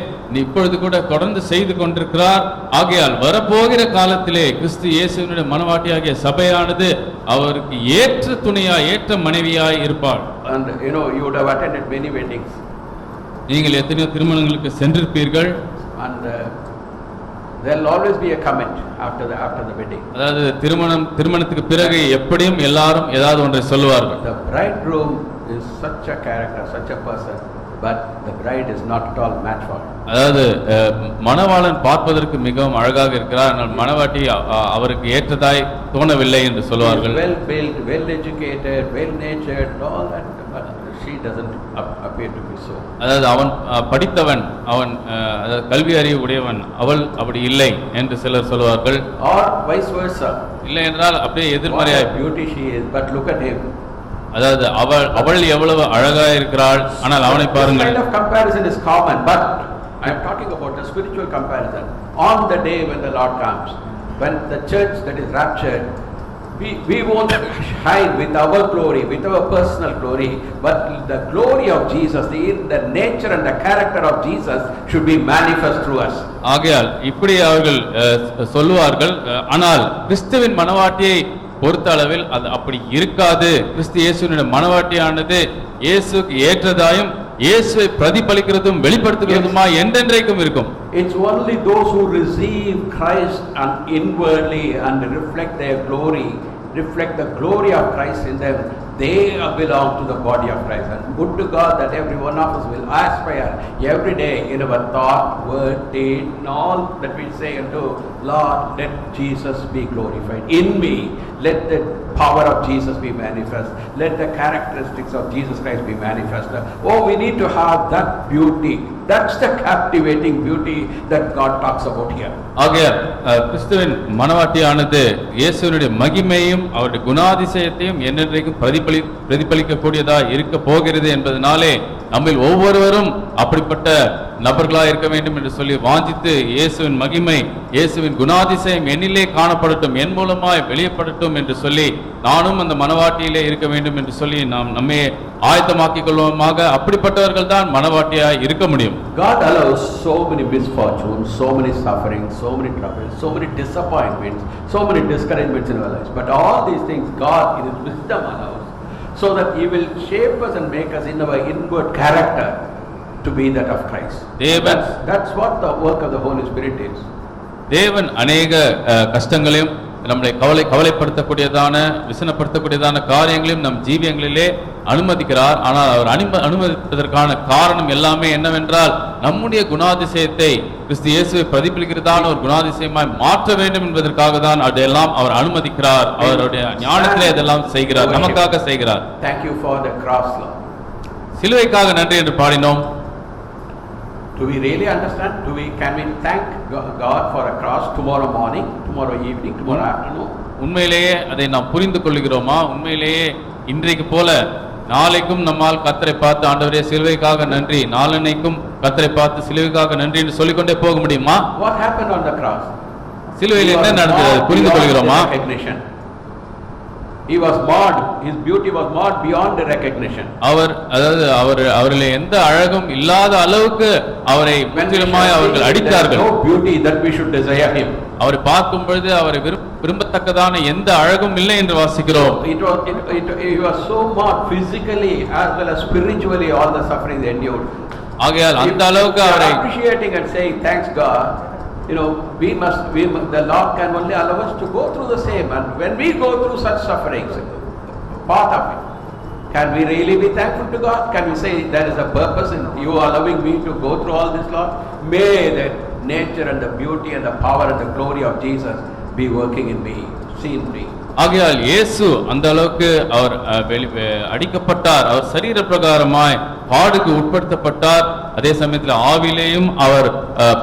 இப்பொழுது கூட தொடர்ந்து செய்து கொண்டிருக்கிறார். ஆகையால் வரப்போகிற காலத்திலே கிறிஸ்து இயேசுவினுடைய மனவாட்டியாகிய சபையானது அவருக்கு ஏற்ற துணையாய், ஏற்ற மனைவியாய் இருப்பாள். And you would have attended many weddings. நீங்கள் எத்தனையோ திருமணங்களுக்கு சென்றிருப்பீர்கள். And there will always be a comment after the wedding. அதாவது திருமணத்துக்கு பிறகு எப்படியும் எல்லாரும் ஏதாவது ஒன்றை சொல்லுவார்கள். The bridegroom is such a character, such a person, but the bride is not at all match for him. அதாவது மணவாளன் பார்ப்பதற்கு மிகவும் அழகாக இருக்கிறார், ஆனால் மணவாட்டி அவருக்கு ஏற்றதாய் தோணவில்லை என்று சொல்வார்கள். Well built, well educated, well natured, all that, but she doesn't appear to be so. அதாவது அவன் படித்தவன், அவன் கல்வி அறிவு உடையவன், அவள் அப்படி இல்லை என்று சிலர் சொல்வார்கள். Or vice versa. இல்லை என்றால் அப்படியே எதிர்மறையாய். Beauty she is, but look at him. அதாவது அவள் எவ்வளவு அழகாக இருக்கிறாள், ஆனால் அவனை பாருங்கள். This kind of comparison is common, but I am talking about the spiritual comparison. On the day when the Lord comes, when the church that is raptured, we won't shine with our glory, with our personal glory, but the glory of Jesus, the nature and the character of Jesus should be manifest through us. ஆகையால் இப்படி அவர்கள் சொல்லுவார்கள், ஆனால் கிறிஸ்துவின் மனவாட்டியை பொறுத்த அளவில் அது அப்படி இருக்காது. கிறிஸ்து இயேசுவினுடைய மனவாட்டியானது இயேசுக்கு ஏற்றதாயும் இயேசுவை பிரதிபலிக்கிறதும் வெளிப்படுத்துகிறதுமா என்றென்றைக்கும் இருக்கும். It's only those who receive Christ and inwardly and reflect their glory, reflect the glory of Christ in them, they belong to the body of Christ. And good to God that every one of us will aspire every day in our thought, word, deed, and all that we say unto Lord, let Jesus be glorified in me. Let the power of Jesus be manifest. Let the characteristics of Jesus Christ be manifest. Oh, we need to have that beauty. That's the captivating beauty that God talks about here. ஆகையால் கிறிஸ்துவின் மனவாட்டியானது இயேசுவினுடைய மகிமையும் அவருடைய குணாதிசயத்தையும் என்னென்றைக்கும் பிரதிபலிக்கக்கூடியதா இருக்க போகிறது என்பதனாலே நம்மில் ஒவ்வொருவரும் அப்படிப்பட்ட நபர்களாக இருக்க வேண்டும் என்று சொல்லி வாஞ்சித்து, இயேசுவின் மகிமை, இயேசுவின் குணாதிசயம் என்னிலே காணப்படட்டும், என் மூலமாய் வெளியப்படட்டும் என்று சொல்லி நானும் அந்த மனவாட்டியிலே இருக்க வேண்டும் என்று சொல்லி நாம் நம்மை ஆயத்தமாக்கிக் கொள்வோமாக. அப்படிப்பட்டவர்கள் தான் மனவாட்டியாய் இருக்க முடியும். God allows so many misfortunes, so many sufferings, so many troubles, so many disappointments, so many discouragements in our lives. But all these things God in His wisdom allows, so that He will shape us and make us in our inward character to be that of Christ. That's what the work of the Holy Spirit is. தேவன் அநேக கஷ்டங்களையும் நம்மளை கவலைப்படுத்தக்கூடியதான, விசனப்படுத்தக்கூடியதான காரியங்களையும் நம் ஜீவியங்களிலே அனுமதிக்கிறார். ஆனால் அவர் அனுமதிப்பதற்கான காரணம் எல்லாமே என்னவென்றால், நம்முடைய குணாதிசயத்தை கிறிஸ்து இயேசுவை பிரதிபலிக்கிறதான ஒரு குணாதிசயமாய் மாற்ற வேண்டும் என்பதற்காக தான் அதெல்லாம் அவர் அனுமதிக்கிறார். அவருடைய ஞானத்திலே அதெல்லாம் செய்கிறார், நமக்காக செய்கிறார். Thank you for the cross, Lord. சிலுவைக்காக நன்றி என்று பாடினோம். Do we really understand? Can we thank God for a cross tomorrow morning, tomorrow evening, tomorrow afternoon? உண்மையிலேயே அதை நாம் புரிந்து கொள்கிறோமா? உண்மையிலேயே இன்றைக்கு போல நாளைக்கும் நம்மால் கர்த்தரை பார்த்து ஆண்டவரே சிலுவைக்காக நன்றி, நாளன்னைக்கும் கர்த்தரை பார்த்து சிலுவைக்காக நன்றி என்று சொல்லிக்கொண்டே போக முடியுமா? What happened on the cross? சிலுவையில் என்ன நடந்தது புரிந்து கொள்கிறோமா? Recognition. He was marred, his beauty was marred beyond recognition. அவரில் எந்த அழகும் இல்லாத அளவுக்கு அவரை முற்றிலுமாய் அவர்கள் அடித்தார்கள். No beauty that we should desire him. அவரை பார்க்கும் பொழுது அவரை விரும்பத்தக்கதான எந்த அழகும் இல்லை என்று வாசிக்கிறோம். He was so marred physically as well as spiritually, all the suffering they endured. ஆகையால் அந்த அளவுக்கு அவரை appreciating and saying thanks God. You know, the Lord can only allow us to go through the same, and when we go through such sufferings, part of it, can we really be thankful to God? Can we say there is a purpose in you allowing me to go through all this, Lord? May the nature and the beauty and the power and the glory of Jesus be working in me, seen me. ஆகையால் இயேசு அந்த அளவுக்கு அவர் அடிக்கப்பட்டார், அவர் சரீர பிரகாரமாய் பாடுக்கு உட்படுத்தப்பட்டார், அதே சமயத்தில் ஆவிலேயும் அவர்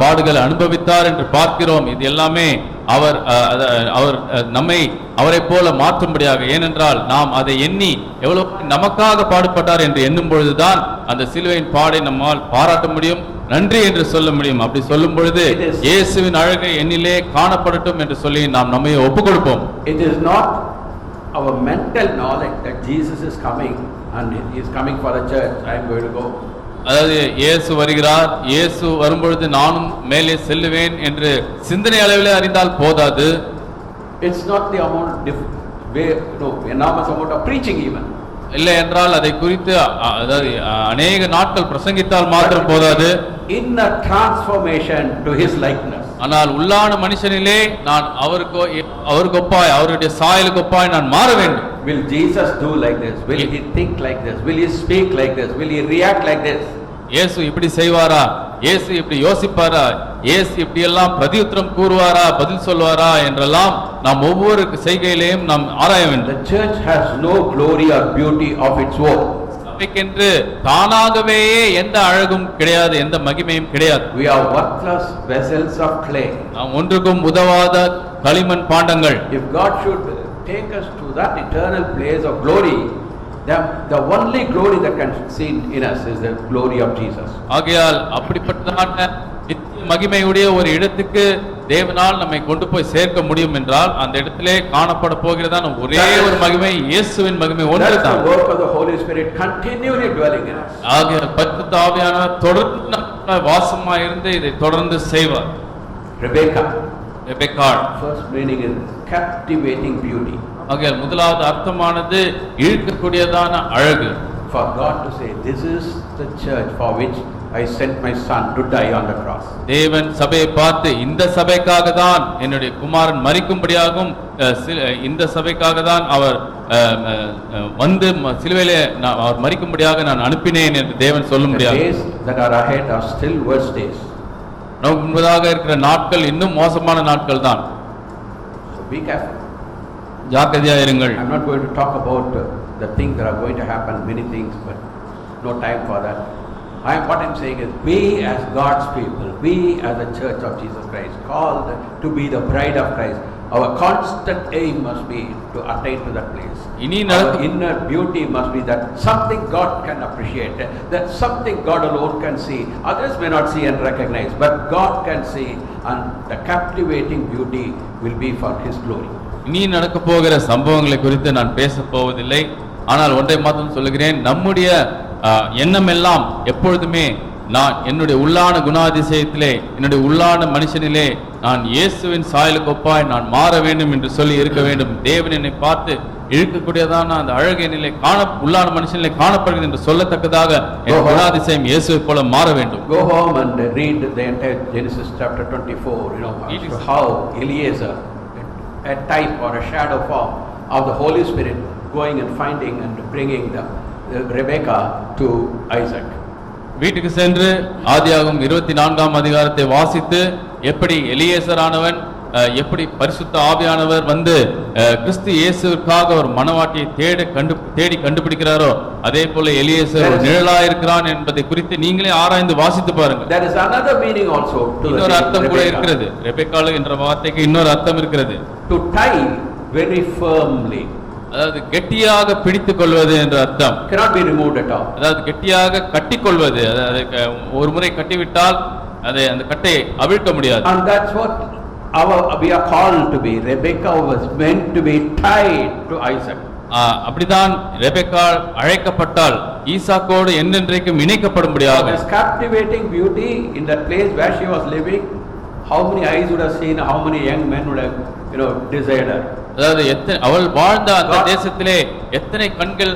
பாடுகளை அனுபவித்தார் என்று பார்க்கிறோம். இது எல்லாமே அவர் நம்மை அவரை போல மாற்றும்படியாக, ஏனென்றால் நாம் அதை எண்ணி எவ்வளவு நமக்காக பாடுபட்டார் என்று எண்ணும் பொழுதுதான் அந்த சிலுவையின் பாடை நம்மால் பாராட்ட முடியும், நன்றி என்று சொல்ல முடியும். அப்படி சொல்லும் பொழுது இயேசுவின் அழகை என்னிலே காணப்படட்டும் என்று சொல்லி நாம் நம்மை ஒப்புக் கொடுப்போம். It is not our mental knowledge that Jesus is coming and he is coming for the church, I am going to go. அதாவது இயேசு வருகிறார், இயேசு வரும்பொழுது நானும் மேலே செல்லுவேன் என்று சிந்தனை அளவிலே அறிந்தால் போதாது. It's not the enormous amount of preaching even. இல்லை என்றால் அதை குறித்து அதாவது அநேக நாட்கள் பிரசங்கித்தால் மாத்திரம் போதாது. Inner transformation to his likeness. ஆனால் உள்ளான மனுஷனிலே நான் அவருக்கு ஒப்பாய், அவருடைய சாயலுக்கு ஒப்பாய் நான் மாற வேண்டும். Will Jesus do like this? Will he think like this? Will he speak like this? Will he react like this? இயேசு இப்படி செய்வாரா, இயேசு இப்படி யோசிப்பாரா, இயேசு இப்படி எல்லாம் பிரதியுத்தரம் கூறுவாரா, பதில் சொல்வாரா என்றெல்லாம் நாம் ஒவ்வொரு செய்கையிலேயும் நாம் ஆராய வேண்டும். The church has no glory or beauty of its own. சபைக்கென்று தானாகவே எந்த அழகும் கிடையாது, எந்த மகிமையும் கிடையாது. We are worthless vessels of clay. நாம் ஒன்றுக்கும் உதவாத களிமண் பாண்டங்கள். If God should take us to that eternal place of glory, the only glory that can be seen in us is the glory of Jesus. ஆகையால் அப்படிப்பட்டதான நித்திய மகிமையுடைய ஒரு இடத்துக்கு தேவனால் நம்மை கொண்டு போய் சேர்க்க முடியும் என்றால் அந்த இடத்திலே காணப்பட போகிறதான ஒரே ஒரு மகிமை இயேசுவின் மகிமை ஒன்றுதான். That's the work of the Holy Spirit continually dwelling in us. ஆகையால் பரிசுத்த ஆவியானவர் தொடர்ந்து வாசமாய் இருந்து இதை தொடர்ந்து செய்வார். Rebecca, first meaning is captivating beauty. ஆகையால் முதலாவது அர்த்தமானது இழுக்கக்கூடியதான அழகு. For God to say, this is the church for which I sent my son to die on the cross. தேவன் சபையை பார்த்து இந்த சபைக்காக தான் என்னுடைய குமாரன் மரிக்கும்படியாகும், இந்த சபைக்காக தான் அவர் வந்து சிலுவையிலே அவர் மரிக்கும்படியாக நான் அனுப்பினேன் என்று தேவன் சொல்லும்படியாக. The days that are ahead are still worse days. நமக்கு முன்பதாக இருக்கிற நாட்கள் இன்னும் மோசமான நாட்கள் தான். So be careful. ஜாக்கிரதையாக இருங்கள். I'm not going to talk about the things that are going to happen, many things, but no time for that. What I'm saying is, we as God's people, we as the church of Jesus Christ, called to be the bride of Christ, our constant aim must be to attain to that place. Our inner beauty must be that something God can appreciate, that something God alone can see. Others may not see and recognize, but God can see, and the captivating beauty will be for His glory. இனி நடக்க போகிற சம்பவங்களை குறித்து நான் பேச போவதில்லை, ஆனால் ஒன்றை மாத்திரம் சொல்லுகிறேன். நம்முடைய எண்ணம் எல்லாம் எப்பொழுதுமே நான் என்னுடைய உள்ளான குணாதிசயத்திலே, என்னுடைய உள்ளான மனுஷனிலே நான் இயேசுவின் சாயலுக்கு ஒப்பாய் நான் மாற வேண்டும் என்று சொல்லி இருக்க வேண்டும். தேவன் என்னை பார்த்து இழுக்கக்கூடியதான அந்த அழகிய நிலை உள்ளான மனுஷனிலே காணப்படுகிறது என்று சொல்லத்தக்கதாக என் குணாதிசயம் இயேசுவை போல மாற வேண்டும். Go home and read the entire Genesis chapter 24, how Eliezer, a type or a shadow form of the Holy Spirit, going and finding and bringing Rebecca to Isaac. வீட்டுக்கு சென்று ஆதியாகமம் 24ஆம் அதிகாரத்தை வாசித்து எப்படி எலியேசரானவன் எப்படி பரிசுத்த ஆவியானவர் வந்து கிறிஸ்து இயேசுவுக்காக ஒரு மனவாட்டியை தேடி கண்டுபிடிக்கிறாரோ அதே போல எலியேசர் நிழலாய் இருக்கிறான் என்பதை குறித்து நீங்களே ஆராய்ந்து வாசித்து பாருங்கள். There is another meaning also to இன்னொரு அர்த்தம் கூட இருக்கிறது. ரெபெக்காள் என்ற வார்த்தைக்கு இன்னொரு அர்த்தம் இருக்கிறது. To tie very firmly. அதாவது கெட்டியாக பிடித்துக் கொள்வது என்ற அர்த்தம். Cannot be removed at all. அதாவது கெட்டியாக கட்டிக்கொள்வது, அதாவது ஒரு முறை கட்டிவிட்டால் அதை அந்த கட்டை அவிழ்க்க முடியாது. And that's what we are called to be. Rebecca was meant to be tied to Isaac. அப்படிதான் ரெபெக்காள் அழைக்கப்பட்டால் ஈசாக்கோடு என்றென்றைக்கும் இணைக்கப்படும்படியாக. This captivating beauty in that place where she was living, how many eyes would have seen, how many young men would have, desired her. அதாவது அவள் வாழ்ந்த அந்த தேசத்திலே எத்தனை கண்கள்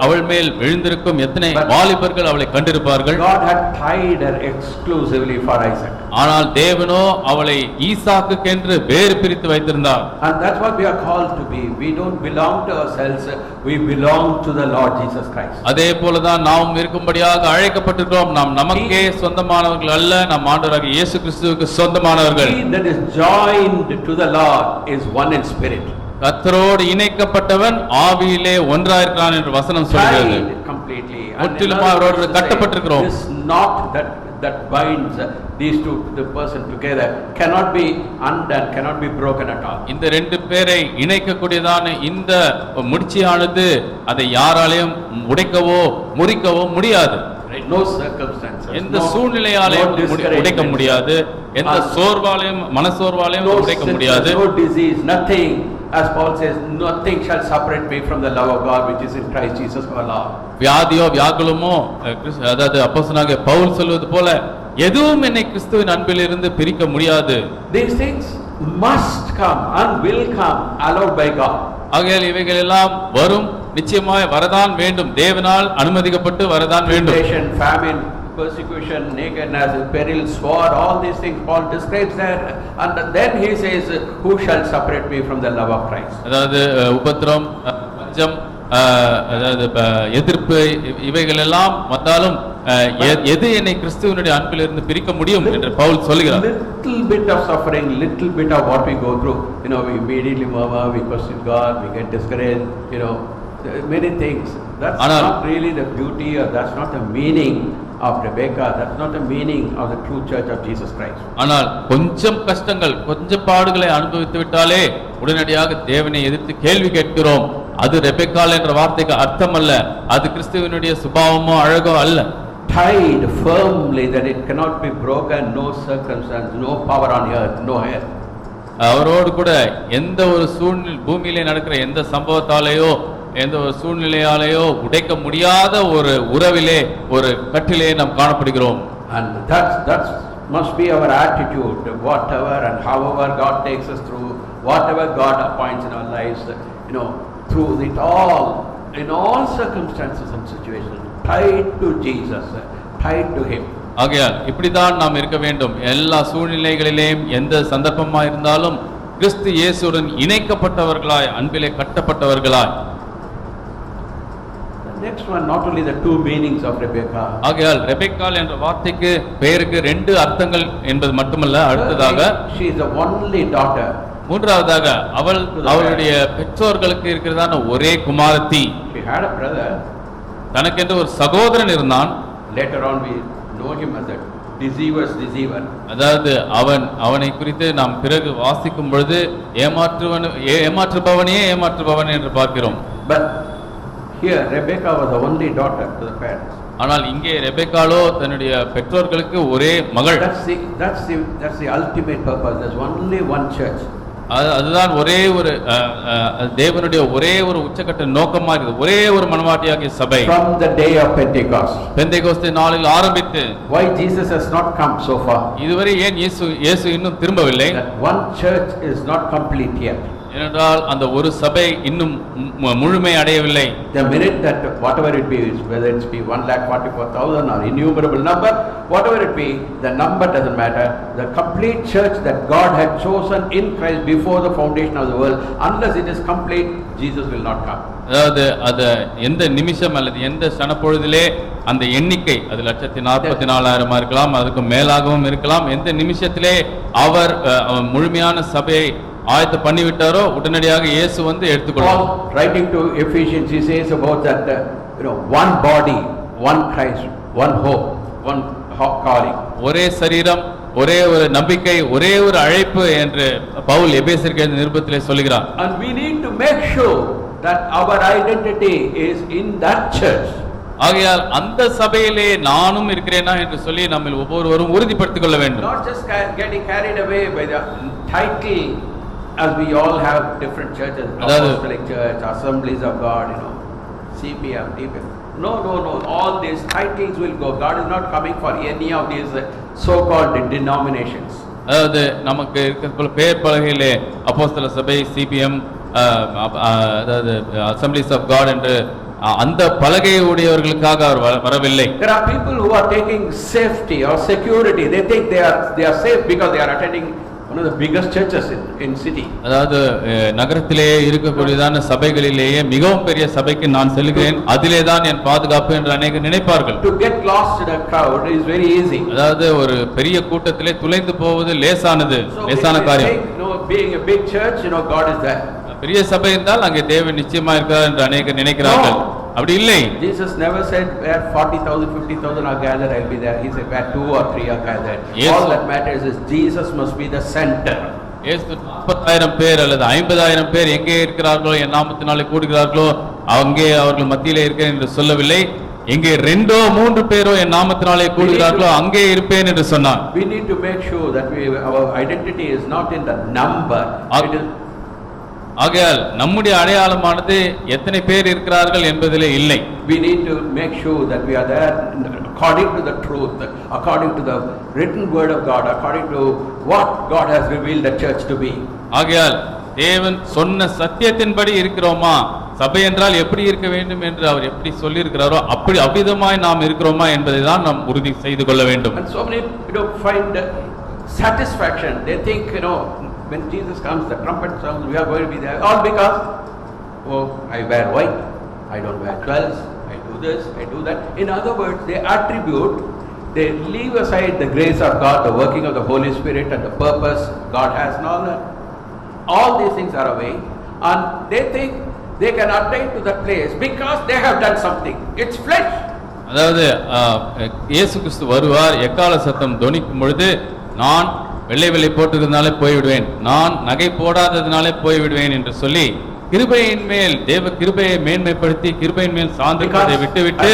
அவள் மேல் விழுந்திருக்கும், எத்தனை வாலிபர்கள் அவளை கண்டிருப்பார்கள். God had tied her exclusively for Isaac. ஆனால் தேவனோ அவளை ஈசாக்குக்கென்று வேறு பிரித்து வைத்திருந்தார். And that's what we are called to be. We don't belong to ourselves, we belong to the Lord Jesus Christ. அதே போலதான் நாம் இருக்கும்படியாக அழைக்கப்பட்டிருக்கிறோம். நாம் நமக்கே சொந்தமானவர்கள் அல்ல, நாம் ஆண்டவராகிய இயேசு கிறிஸ்துவுக்கு சொந்தமானவர்கள். He that is joined to the Lord is one in spirit. கர்த்தரோடு இணைக்கப்பட்டவன் ஆவியிலே ஒன்றாயிருக்கிறான் என்று வசனம் சொல்கிறது. Completely. முற்றிலும் அவரோடு கட்டப்பட்டிருக்கிறோம். This knot that binds these two, the person together, cannot be undone, cannot be broken at all. இந்த ரெண்டு பேரை இணைக்கக்கூடியதான இந்த முடிச்சியானது அதை யாராலையும் உடைக்கவோ முறிக்கவோ முடியாது. No circumstances. எந்த சூழ்நிலையாலையும் உடைக்க முடியாது, எந்த சோர்வாலையும் மனசோர்வாலையும் உடைக்க முடியாது. No disease, nothing. As Paul says, nothing shall separate me from the love of God which is in Christ Jesus our Lord. வியாதியோ வியாகுலமோ, அதாவது அப்போஸ்தலனாகிய பவுல் சொல்வது போல எதுவும் என்னை கிறிஸ்துவின் அன்பிலிருந்து பிரிக்க முடியாது. These things must come and will come, allowed by God. ஆகையால் இவைகள் எல்லாம் வரும், நிச்சயமாய் வரதான் வேண்டும், தேவனால் அனுமதிக்கப்பட்டு வரதான் வேண்டும். Tribulation, famine, persecution, nakedness, peril, sword, all these things Paul describes there, and then he says, who shall separate me from the love of Christ? அதாவது உபத்திரம், பஞ்சம், அதாவது எதிர்ப்பு, இவைகள் எல்லாம் வந்தாலும் எது என்னை கிறிஸ்துவினுடைய அன்பிலிருந்து பிரிக்க முடியும் என்று பவுல் சொல்கிறார். Little bit of suffering, little bit of what we go through, we immediately murmur, we question God, we get discouraged, many things. That's not really the beauty, or that's not the meaning of Rebecca, that's not the meaning of the true church of Jesus Christ. ஆனால் கொஞ்சம் கஷ்டங்கள், கொஞ்சம் பாடுகளை அனுபவித்து விட்டாலே உடனடியாக தேவனை எதிர்த்து கேள்வி கேட்கிறோம். அது ரெபெக்காள் என்ற வார்த்தைக்கு அர்த்தம் அல்ல, அது கிறிஸ்துவினுடைய சுபாவமோ அழகோ அல்ல. Tied firmly that it cannot be broken, no circumstance, no power on earth, no hell. அவரோடு கூட எந்த ஒரு சூழ்நிலை, பூமியிலே நடக்கிற எந்த சம்பவத்தாலேயோ எந்த ஒரு சூழ்நிலையாலேயோ உடைக்க முடியாத ஒரு உறவிலே, ஒரு கட்டிலே நாம் காணப்படுகிறோம். And that must be our attitude, whatever and however God takes us through, whatever God appoints in our lives, through it all, in all circumstances and situations, tied to Jesus, tied to Him. ஆகையால் இப்படிதான் நாம் இருக்க வேண்டும். எல்லா சூழ்நிலைகளிலேயும் எந்த சந்தர்ப்பமா இருந்தாலும் கிறிஸ்து இயேசுவுடன் இணைக்கப்பட்டவர்களாய், அன்பிலே கட்டப்பட்டவர்களாய். Next one, not only the two meanings of Rebecca. ஆகையால் ரெபெக்காள் என்ற வார்த்தைக்கு பெயருக்கு ரெண்டு அர்த்தங்கள் என்பது மட்டுமல்ல, அடுத்ததாக she is the only daughter. மூன்றாவதாக அவளுடைய பெற்றோர்களுக்கு இருக்கிறதான ஒரே குமாரத்தி. She had a brother. தனக்கென்று ஒரு சகோதரன் இருந்தான். Later on we know him as a deceiver. அதாவது அவனை குறித்து நாம் பிறகு வாசிக்கும் பொழுது ஏமாற்றுபவனையே ஏமாற்றுபவன் என்று பார்க்கிறோம். But here Rebecca was the only daughter to the parents. ஆனால் இங்கே ரெபெக்காளோ தன்னுடைய பெற்றோர்களுக்கு ஒரே மகள். That's the ultimate purpose. There's only one church. அதுதான் ஒரே ஒரு தேவனுடைய ஒரே ஒரு உச்சக்கட்ட நோக்கமா இருக்குது, ஒரே ஒரு மனவாட்டியாகிய சபை. From the day of Pentecost. Pentecost நாளில் ஆரம்பித்து why Jesus has not come so far? இதுவரை ஏன் இயேசு இன்னும் திரும்பவில்லை? That one church is not complete yet. ஏனென்றால் அந்த ஒரு சபை இன்னும் முழுமை அடையவில்லை. The minute that whatever it be, whether it be 1,44,000 or innumerable number, whatever it be, the number doesn't matter. The complete church that God had chosen in Christ before the foundation of the world, unless it is complete, Jesus will not come. அதாவது எந்த நிமிஷம் அல்லது எந்த சனப்பொழுதிலே அந்த எண்ணிக்கை அது 144,000 இருக்கலாம், அதுக்கு மேலாகவும் இருக்கலாம். எந்த நிமிஷத்திலே அவர் முழுமையான சபையை ஆயத்த பண்ணிவிட்டாரோ உடனடியாக இயேசு வந்து எடுத்துக்கொள்வார். Writing to Ephesians, he says about that one body, one Christ, one hope, one calling. ஒரே சரீரம், ஒரே ஒரு நம்பிக்கை, ஒரே ஒரு அழைப்பு என்று பவுல் எபேசியருக்கு நிருபத்திலே சொல்கிறார். And we need to make sure that our identity is in that church. ஆகையால் அந்த சபையிலே நானும் இருக்கிறேனா என்று சொல்லி நம்ம ஒவ்வொருவரும் உறுதிப்படுத்திக் கொள்ள வேண்டும். Not just getting carried away by the title, as we all have different churches, Apostolic Church, Assemblies of God, CPM, TPM. No. All these titles will go. God is not coming for any of these so-called denominations. அதாவது நமக்கு இருக்கிற பெயர் பலகையிலே அப்போஸ்தல சபை, CPM, அதாவது அசெம்பிளிஸ் of God என்று அந்த பலகையை உடையவர்களுக்காக அவர் வரவில்லை. There are people who are taking safety or security. They think they are safe because they are attending one of the biggest churches in city. அதாவது நகரத்திலே இருக்கக்கூடியதான சபைகளிலேயே மிகவும் பெரிய சபைக்கு நான் செல்கிறேன், அதிலே தான் என் பாதுகாப்பு என்று அநேகர் நினைப்பார்கள். To get lost in a crowd is very easy. அதாவது ஒரு பெரிய கூட்டத்திலே துளைந்து போவது லேசானது, லேசான காரியம். Being a big church, God is there. பெரிய சபை இருந்தால் அங்கே தேவன் நிச்சயமா இருக்கிறார் என்று அநேகர் நினைக்கிறார்கள். அப்படி இல்லை. Jesus never said where 40,000 50,000 are gathered I'll be there. He said where 2 or 3 are gathered. All that matters is Jesus must be the center. இயேசு 40,000 பேர் அல்லது 50,000 பேர் எங்கே இருக்கிறார்களோ, என் நாமத்தினாலே கூடுகிறார்களோ அங்கே அவர்கள் மத்தியிலே இருக்கிறேன் என்று சொல்லவில்லை. எங்கே 2-3 பேரோ என் நாமத்தினாலே கூடுகிறார்களோ அங்கே இருப்பேன் என்று சொன்னார். We need to make sure that our identity is not in the number. ஆகையால் நம்முடைய அடையாளமானது எத்தனை பேர் இருக்கிறார்கள் என்பதிலே இல்லை. We need to make sure that we are there according to the truth, according to the written word of God, according to what God has revealed the church to be. ஆகையால் தேவன் சொன்ன சத்தியத்தின்படி இருக்கிறோமா, சபை என்றால் எப்படி இருக்க வேண்டும் என்று அவர் எப்படி சொல்லி இருக்கிறாரோ அப்படி அவ்விதமாய் நாம் இருக்கிறோமா என்பதை தான் நாம் உறுதி செய்து கொள்ள வேண்டும். And so many find satisfaction. They think when Jesus comes, the trumpet sounds, we are going to be there, all because I wear white, I don't wear jewels, I do this, I do that. In other words, they leave aside the grace of God, the working of the Holy Spirit and the purpose God has and all these things are away, and they think they can attain to that place because they have done something. It's flesh. அதாவது இயேசு கிறிஸ்து வருவார், எக்கால சத்தம் தொனிக்கும் பொழுது நான் வெள்ளை போட்டதுனாலே போய்விடுவேன், நான் நகை போடாததுனாலே போய்விடுவேன் என்று சொல்லி கிருபையின் மேல் தேவ கிருபையை மேன்மைப்படுத்தி கிருபையின் மேல் சார்ந்திருப்பதை விட்டுவிட்டு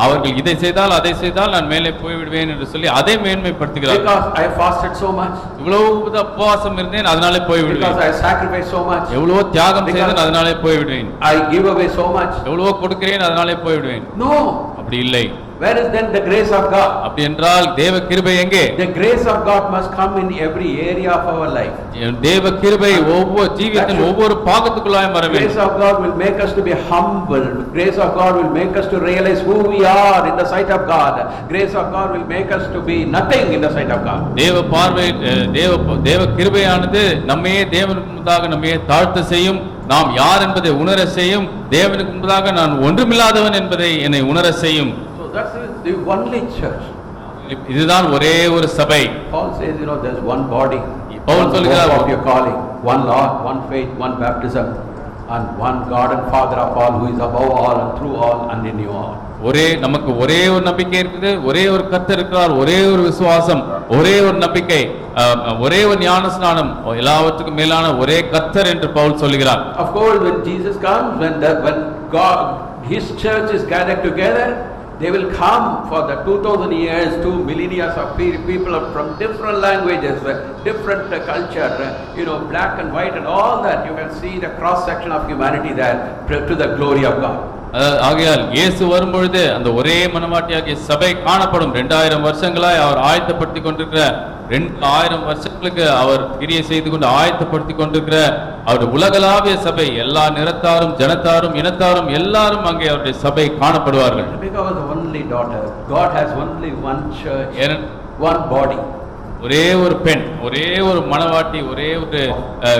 அவர்கள் இதை செய்தால் அதை செய்தால் நான் மேலே போய்விடுவேன் என்று சொல்லி அதை மேன்மைப்படுத்துகிறார்கள். Because I fasted so much. இவ்வளவு உபவாசம் இருந்தேன் அதனாலே போய்விடுவேன். Because I sacrificed so much. எவ்வளவு தியாகம் செய்தேன் அதனாலே போய்விடுவேன். I give away so much. எவ்வளவு கொடுக்கிறேன் அதனாலே போய்விடுவேன். No. அப்படி இல்லை. Where is then the grace of God? அப்படி என்றால் தேவ கிருபை எங்கே? The grace of God must come in every area of our life. தேவ கிருபை ஒவ்வொரு ஜீவியத்தின் ஒவ்வொரு பாகத்துக்குள்ளாய் வர வேண்டும். Grace of God will make us to be humble. Grace of God will make us to realize who we are in the sight of God. Grace of God will make us to be nothing in the sight of God. தேவ பார்வை தேவ கிருபையானது நம்மையே தேவனுக்கு முன்பாக நம்மையே தாழ்த்த செய்யும், நாம் யார் என்பதை உணர செய்யும், தேவனுக்கு முன்பாக நான் ஒன்றுமில்லாதவன் என்பதை என்னை உணர செய்யும். That's the only church. இதுதான் ஒரே ஒரு சபை. Paul says, there's one body. Pavul சொல்கிறார், of your calling, one Lord, one faith, one baptism, and one God and Father of all, who is above all and through all and in you all. நமக்கு ஒரே ஒரு நம்பிக்கை இருக்குது, ஒரே ஒரு கர்த்தர் இருக்கிறார், ஒரே ஒரு விசுவாசம், ஒரே ஒரு நம்பிக்கை, ஒரே ஒரு ஞானஸ்நானம், எல்லாவற்றுக்கும் மேலான ஒரே கர்த்தர் என்று பவுல் சொல்கிறார். Of course, when Jesus comes, when God, His church is gathered together, they will come for the 2,000 years, 2 millennia of people from different languages, different culture, black and white and all that. You can see the cross section of humanity there to the glory of God. ஆகையால் இயேசு வரும்பொழுது அந்த ஒரே மனவாட்டியாகிய சபை காணப்படும். 2000 வருஷங்களாய் அவர் ஆயத்தப்படுத்திக் கொண்டிருக்கிற 2000 வருஷங்களுக்கு அவர் கிரியை செய்து கொண்டு ஆயத்தப்படுத்திக் கொண்டிருக்கிற அவருடைய உலகளாவிய சபை, எல்லா நிறத்தாரும் ஜனத்தாரும் இனத்தாரும் எல்லாரும் அங்கே அவருடைய சபை காணப்படுவார்கள். Because the only daughter, God has only one church, one body. ஒரே ஒரு பெண், ஒரே ஒரு மனவாட்டி, ஒரே ஒரு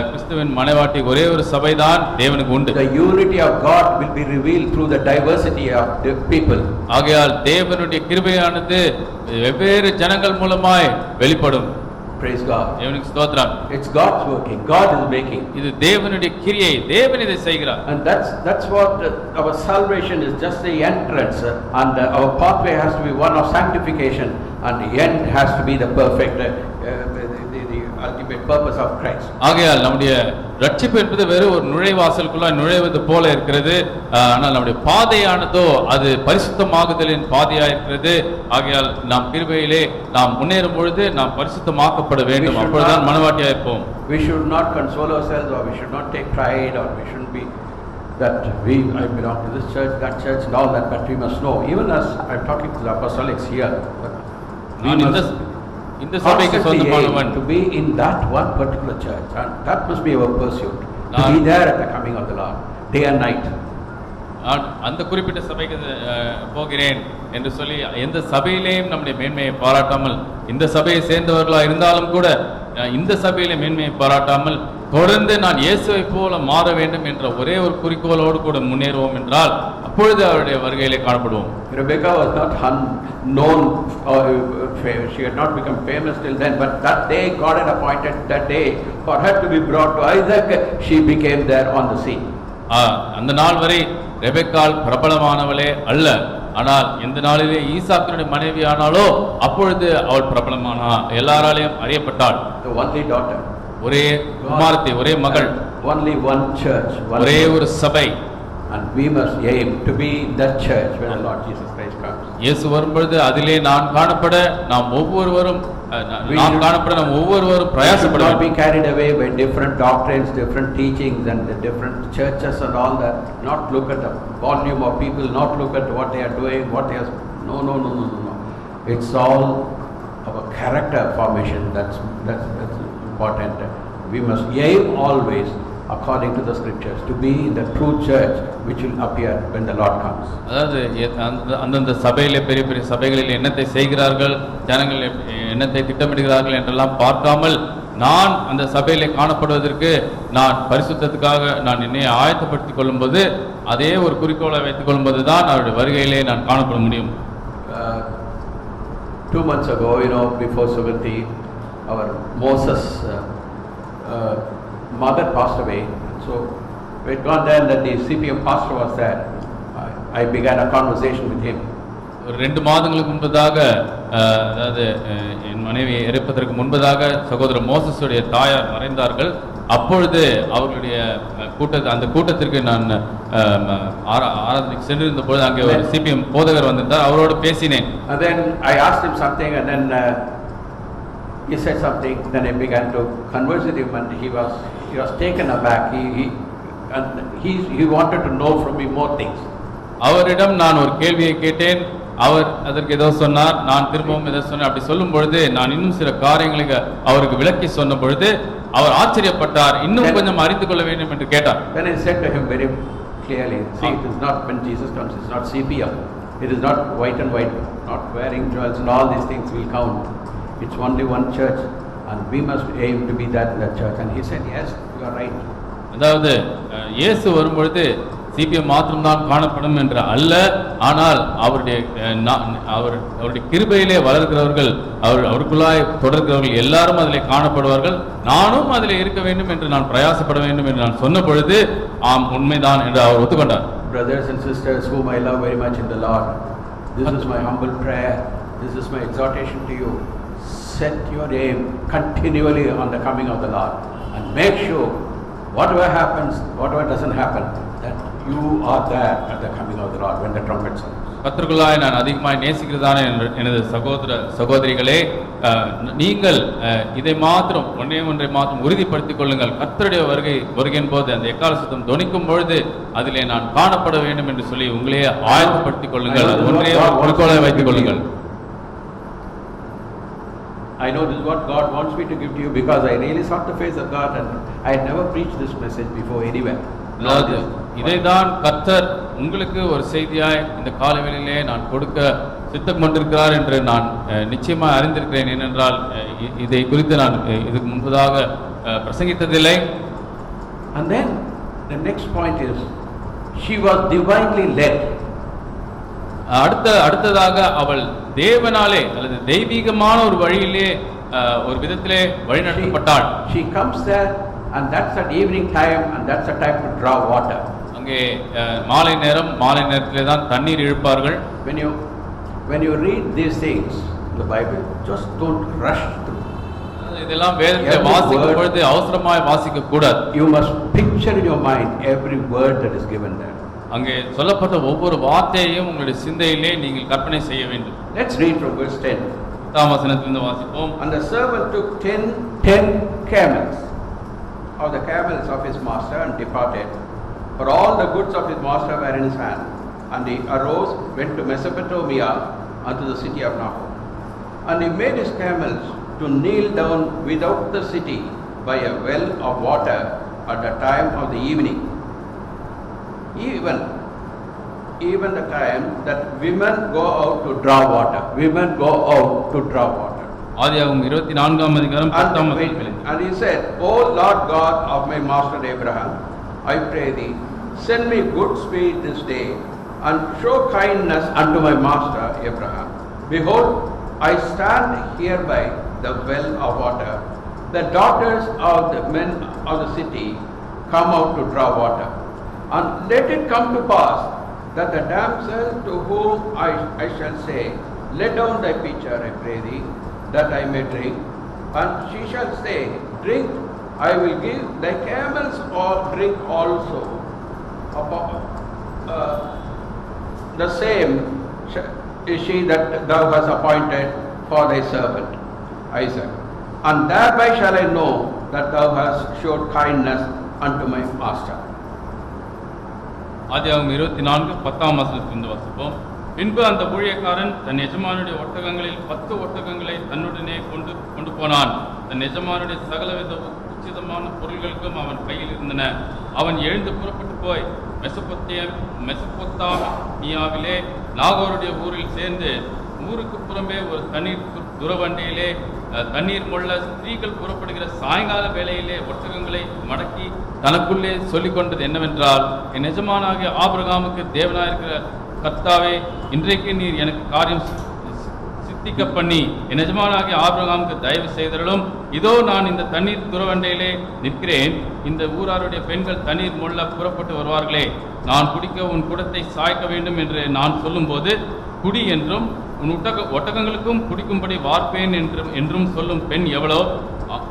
கிறிஸ்துவின் மனவாட்டி, ஒரே ஒரு சபைதான் தேவனுக்கு உண்டு. The unity of God will be revealed through the diversity of the people. ஆகையால் தேவனுடைய கிருபையானது வெவ்வேறு ஜனங்கள் மூலமாய் வெளிப்படும். Praise God. தேவனுக்கு ஸ்தோத்திரம். It's God's working. God is making. இது தேவனுடைய கிரியை, தேவன் இதை செய்கிறார். And that's what our salvation is, just the entrance, and our pathway has to be one of sanctification, and the end has to be the perfect the ultimate purpose of Christ. ஆகையால் நம்முடைய ரட்சிப்பு என்பது வெறும் ஒரு நுழைவாசலுக்குள்ள நுழைவது போல இருக்கிறது. ஆனால் நம்முடைய பாதையானதோ அது பரிசுத்தமாகுதலின் பாதையா இருக்கிறது. ஆகையால் நாம் கிருபையிலே நாம் முன்னேறும் பொழுது நாம் பரிசுத்தமாக்கப்பட வேண்டும். அப்பொழுதுதான் மனவாட்டியா இருப்போம். We should not console ourselves, or we should not take pride, or we shouldn't be that I belong to this church, that church, and all that. But we must know, even as I'm talking to the apostolics here, we நான் இந்த சபைக்கு சொந்தமானவன் to be in that one particular church, and that must be our pursuit, to be there at the coming of the Lord, day and night. நான் அந்த குறிப்பிட்ட சபைக்கு போகிறேன் என்று சொல்லி எந்த சபையிலேயும் நம்முடைய மேன்மையை பாராட்டாமல், இந்த சபையை சேர்ந்தவர்களா இருந்தாலும் கூட இந்த சபையிலே மேன்மையை பாராட்டாமல் தொடர்ந்து நான் இயேசுவை போல மாற வேண்டும் என்ற ஒரே ஒரு குறிக்கோளோடு கூட முன்னேறுவோம் என்றால் அப்பொழுது அவருடைய வருகையிலே காணப்படுவோம். Rebecca was not unknown, or she had not become famous till then, but that day God had appointed that day for her to be brought to Isaac. She became there on the scene. அந்த நாள் வரை ரெபெக்காள் பிரபலமானவளே அல்ல, ஆனால் எந்த நாளிலே ஈசாக்கினுடைய மனைவி ஆனாலோ அப்பொழுது அவள் பிரபலமானா, எல்லாராலையும் அறியப்பட்டாள். The only daughter, ஒரே குமாரத்தி, ஒரே மகள், only one church, ஒரே ஒரு சபை. and we must aim to be that church when the Lord Jesus Christ comes. இயேசு வரும்பொழுது அதிலே நாம் காணப்பட நாம் ஒவ்வொருவரும் பிரயாசப்பட வேண்டும். Be carried away by different doctrines, different teachings, and the different churches and all that. Not look at the volume of people, not look at what they are doing, what they are. No. It's all our character formation that's important. We must aim always according to the scriptures to be in the true church which will appear when the Lord comes. அதாவது அந்தந்த சபையிலே பெரிய பெரிய சபைகளில் என்னத்தை செய்கிறார்கள், ஜனங்கள் என்னத்தை திட்டமிடுகிறார்கள் என்றெல்லாம் பார்க்காமல் நான் அந்த சபையிலே காணப்படுவதற்கு நான் பரிசுத்தத்துக்காக நான் என்னை ஆயத்தப்படுத்திக் கொள்ளும்போது அதே ஒரு குறிக்கோளை வைத்துக் கொள்ளும்போது தான் அவருடைய வருகையிலே நான் காணப்பட முடியும். 2 months ago, before Suganti, our Moses mother passed away. So we had gone there, and the CPM pastor was there. I began a conversation with him. 2 மாதங்களுக்கு முன்பதாக, அதாவது என் மனைவி இறப்பதற்கு முன்பதாக சகோதரர் மோசஸுடைய தாயார் மறைந்தார்கள். அப்பொழுது அவர்களுடைய அந்த கூட்டத்திற்கு நான் ஆராதனைக்கு சென்றிருந்த பொழுது அங்கே ஒரு சிபிஎம் போதகர் வந்திருந்தார். அவரோடு பேசினேன். And then I asked him something, and then he said something. Then I began to converse with him, and he was taken aback. He wanted to know from me more things. அவரிடம் நான் ஒரு கேள்வியை கேட்டேன். அவர் அதற்கு ஏதோ சொன்னார், நான் திரும்பவும் ஏதோ சொன்னேன். அப்படி சொல்லும் பொழுது நான் இன்னும் சில காரியங்களுக்கு அவருக்கு விளக்கி சொன்ன பொழுது அவர் ஆச்சரியப்பட்டார். இன்னும் கொஞ்சம் அறிந்து கொள்ள வேண்டும் என்று கேட்டார். Then I said to him very clearly, see, it is not when Jesus comes, it's not CPM. It is not white and white, not wearing jewels, and all these things will count. It's only one church, and we must aim to be that church. And he said, yes, you are right. அதாவது இயேசு வரும்பொழுது CPM மாத்திரம்தான் காணப்படும் என்று அல்ல, ஆனால் அவருடைய கிருபையிலே வளர்கிறவர்கள், அவருக்குள்ளாய் தொடர்கிறவர்கள் எல்லாரும் அதிலே காணப்படுவார்கள். நானும் அதிலே இருக்க வேண்டும் என்று நான் பிரயாசப்பட வேண்டும் என்று நான் சொன்ன பொழுது ஆம், உண்மைதான் என்று அவர் ஒத்துக்கொண்டார். Brothers and sisters whom I love very much in the Lord, this is my humble prayer, this is my exhortation to you. Set your aim continually on the coming of the Lord, and make sure whatever happens, whatever doesn't happen, that you are there at the coming of the Lord when the trumpet sounds. கர்த்தருக்குள்ளாய் நான் அதிகமாய் நேசிக்கிறதான எனது சகோதரிகளே, நீங்கள் இதை மாத்திரம் ஒன்றை மாத்திரம் உறுதிப்படுத்திக் கொள்ளுங்கள். கர்த்தருடைய வருகையின் போது அந்த எக்கால சத்தம் தொனிக்கும் பொழுது அதிலே நான் காணப்பட வேண்டும் என்று சொல்லி உங்களே ஆயத்தப்படுத்திக் கொள்ளுங்கள். அது ஒன்றே குறிக்கோளை வைத்துக் கொள்ளுங்கள். I know this is what God wants me to give to you, because I really sought the face of God, and I had never preached this message before anywhere. இதைதான் கர்த்தர் உங்களுக்கு ஒரு செய்தியாய் இந்த காலவெளியிலே நான் கொடுக்க சித்தம் கொண்டிருக்கிறார் என்று நான் நிச்சயமாக அறிந்திருக்கிறேன். ஏனென்றால் இதை குறித்து நான் இதுக்கு முன்பதாக பிரசங்கித்ததில்லை. And then the next point is, she was divinely led. அடுத்ததாக அவள் தேவனாலே அல்லது தெய்வீகமான ஒரு வழியிலே ஒரு விதத்திலே வழிநடத்தப்பட்டாள். She comes there, and that's at evening time, and that's a time to draw water. அங்கே மாலை நேரத்திலே தான் தண்ணீர் இழுப்பார்கள். When you read these things in the Bible, just don't rush through. இதெல்லாம் வேதத்தை Every வாசிக்கும் word. பொழுது அவசரமாய் வாசிக்க கூடாது. You must picture in your mind every word that is given there. அங்கே சொல்லப்பட்ட ஒவ்வொரு வார்த்தையையும் உங்களுடைய சிந்தையிலே நீங்கள் கற்பனை செய்ய வேண்டும். Let's read from verse 10. 10ஆம் வசனத்திலிருந்து வாசிப்போம். And the servant took 10 camels of the camels of his master and departed, for all the goods of his master were in his hand. And he arose, went to Mesopotamia, unto the city of Nahor. And he made his camels to kneel down without the city by a well of water at the time of the evening, even the time that women go out to draw water. Women go out to draw water. ஆதியாகமம் 24ஆம் அதிகாரம் 10ஆம் And, வசனத்திலே and he said, O Lord God of my master Abraham, I pray thee, send me good speed this day, and show kindness unto my master Abraham. Behold, I stand here by the well of water. The daughters of the men of the city come out to draw water. And let it come to pass that the damsel to whom I shall say, Let down thy pitcher, I pray thee, that I may drink. And she shall say, Drink, I will give thy camels or drink also. The same is she that thou hast appointed for thy servant Isaac. And thereby shall I know that thou hast showed kindness unto my master. ஆதியாகமம் 24 10ஆம் வசனத்திலிருந்து வாசிப்போம். பின்பு அந்த ஊழியக்காரன் தன் எஜமானுடைய ஒட்டகங்களில் 10 ஒட்டகங்களை தன்னுடனே கொண்டு போனான். தன் எஜமானுடைய சகலவித உச்சிதமான பொருள்களுக்கும் அவன் கையில் இருந்தன. அவன் எழுந்து புறப்பட்டு போய் மெசொப்பொத்தாமியாவிலே நாகோருடைய ஊரில் சேர்ந்து ஊருக்கு புறம்பே ஒரு தண்ணீர் துறவண்டியிலே தண்ணீர் மொள்ள ஸ்திரீகள் புறப்படுகிற சாயங்கால வேளையிலே ஒட்டகங்களை மடக்கி தனக்குள்ளே சொல்லிக் கொண்டது என்னவென்றால், என் எஜமானாகிய ஆபிரகாமுக்கு தேவனாயிருக்கிற கர்த்தாவே, இன்றைக்கு நீர் எனக்கு காரியம் சித்திக்க பண்ணி என் எஜமானாகிய ஆபிரகாமுக்கு தயவு செய்தருளும். இதோ நான் இந்த தண்ணீர் துறவண்டையிலே நிற்கிறேன். இந்த ஊராருடைய பெண்கள் தண்ணீர் மொள்ள புறப்பட்டு வருவார்களே, நான் குடிக்க உன் குடத்தை சாய்க்க வேண்டும் என்று நான் சொல்லும்போது, குடி என்றும் உன் ஒட்டகங்களுக்கும் குடிக்கும்படி வார்ப்பேன் என்றும் சொல்லும் பெண் எவளோ,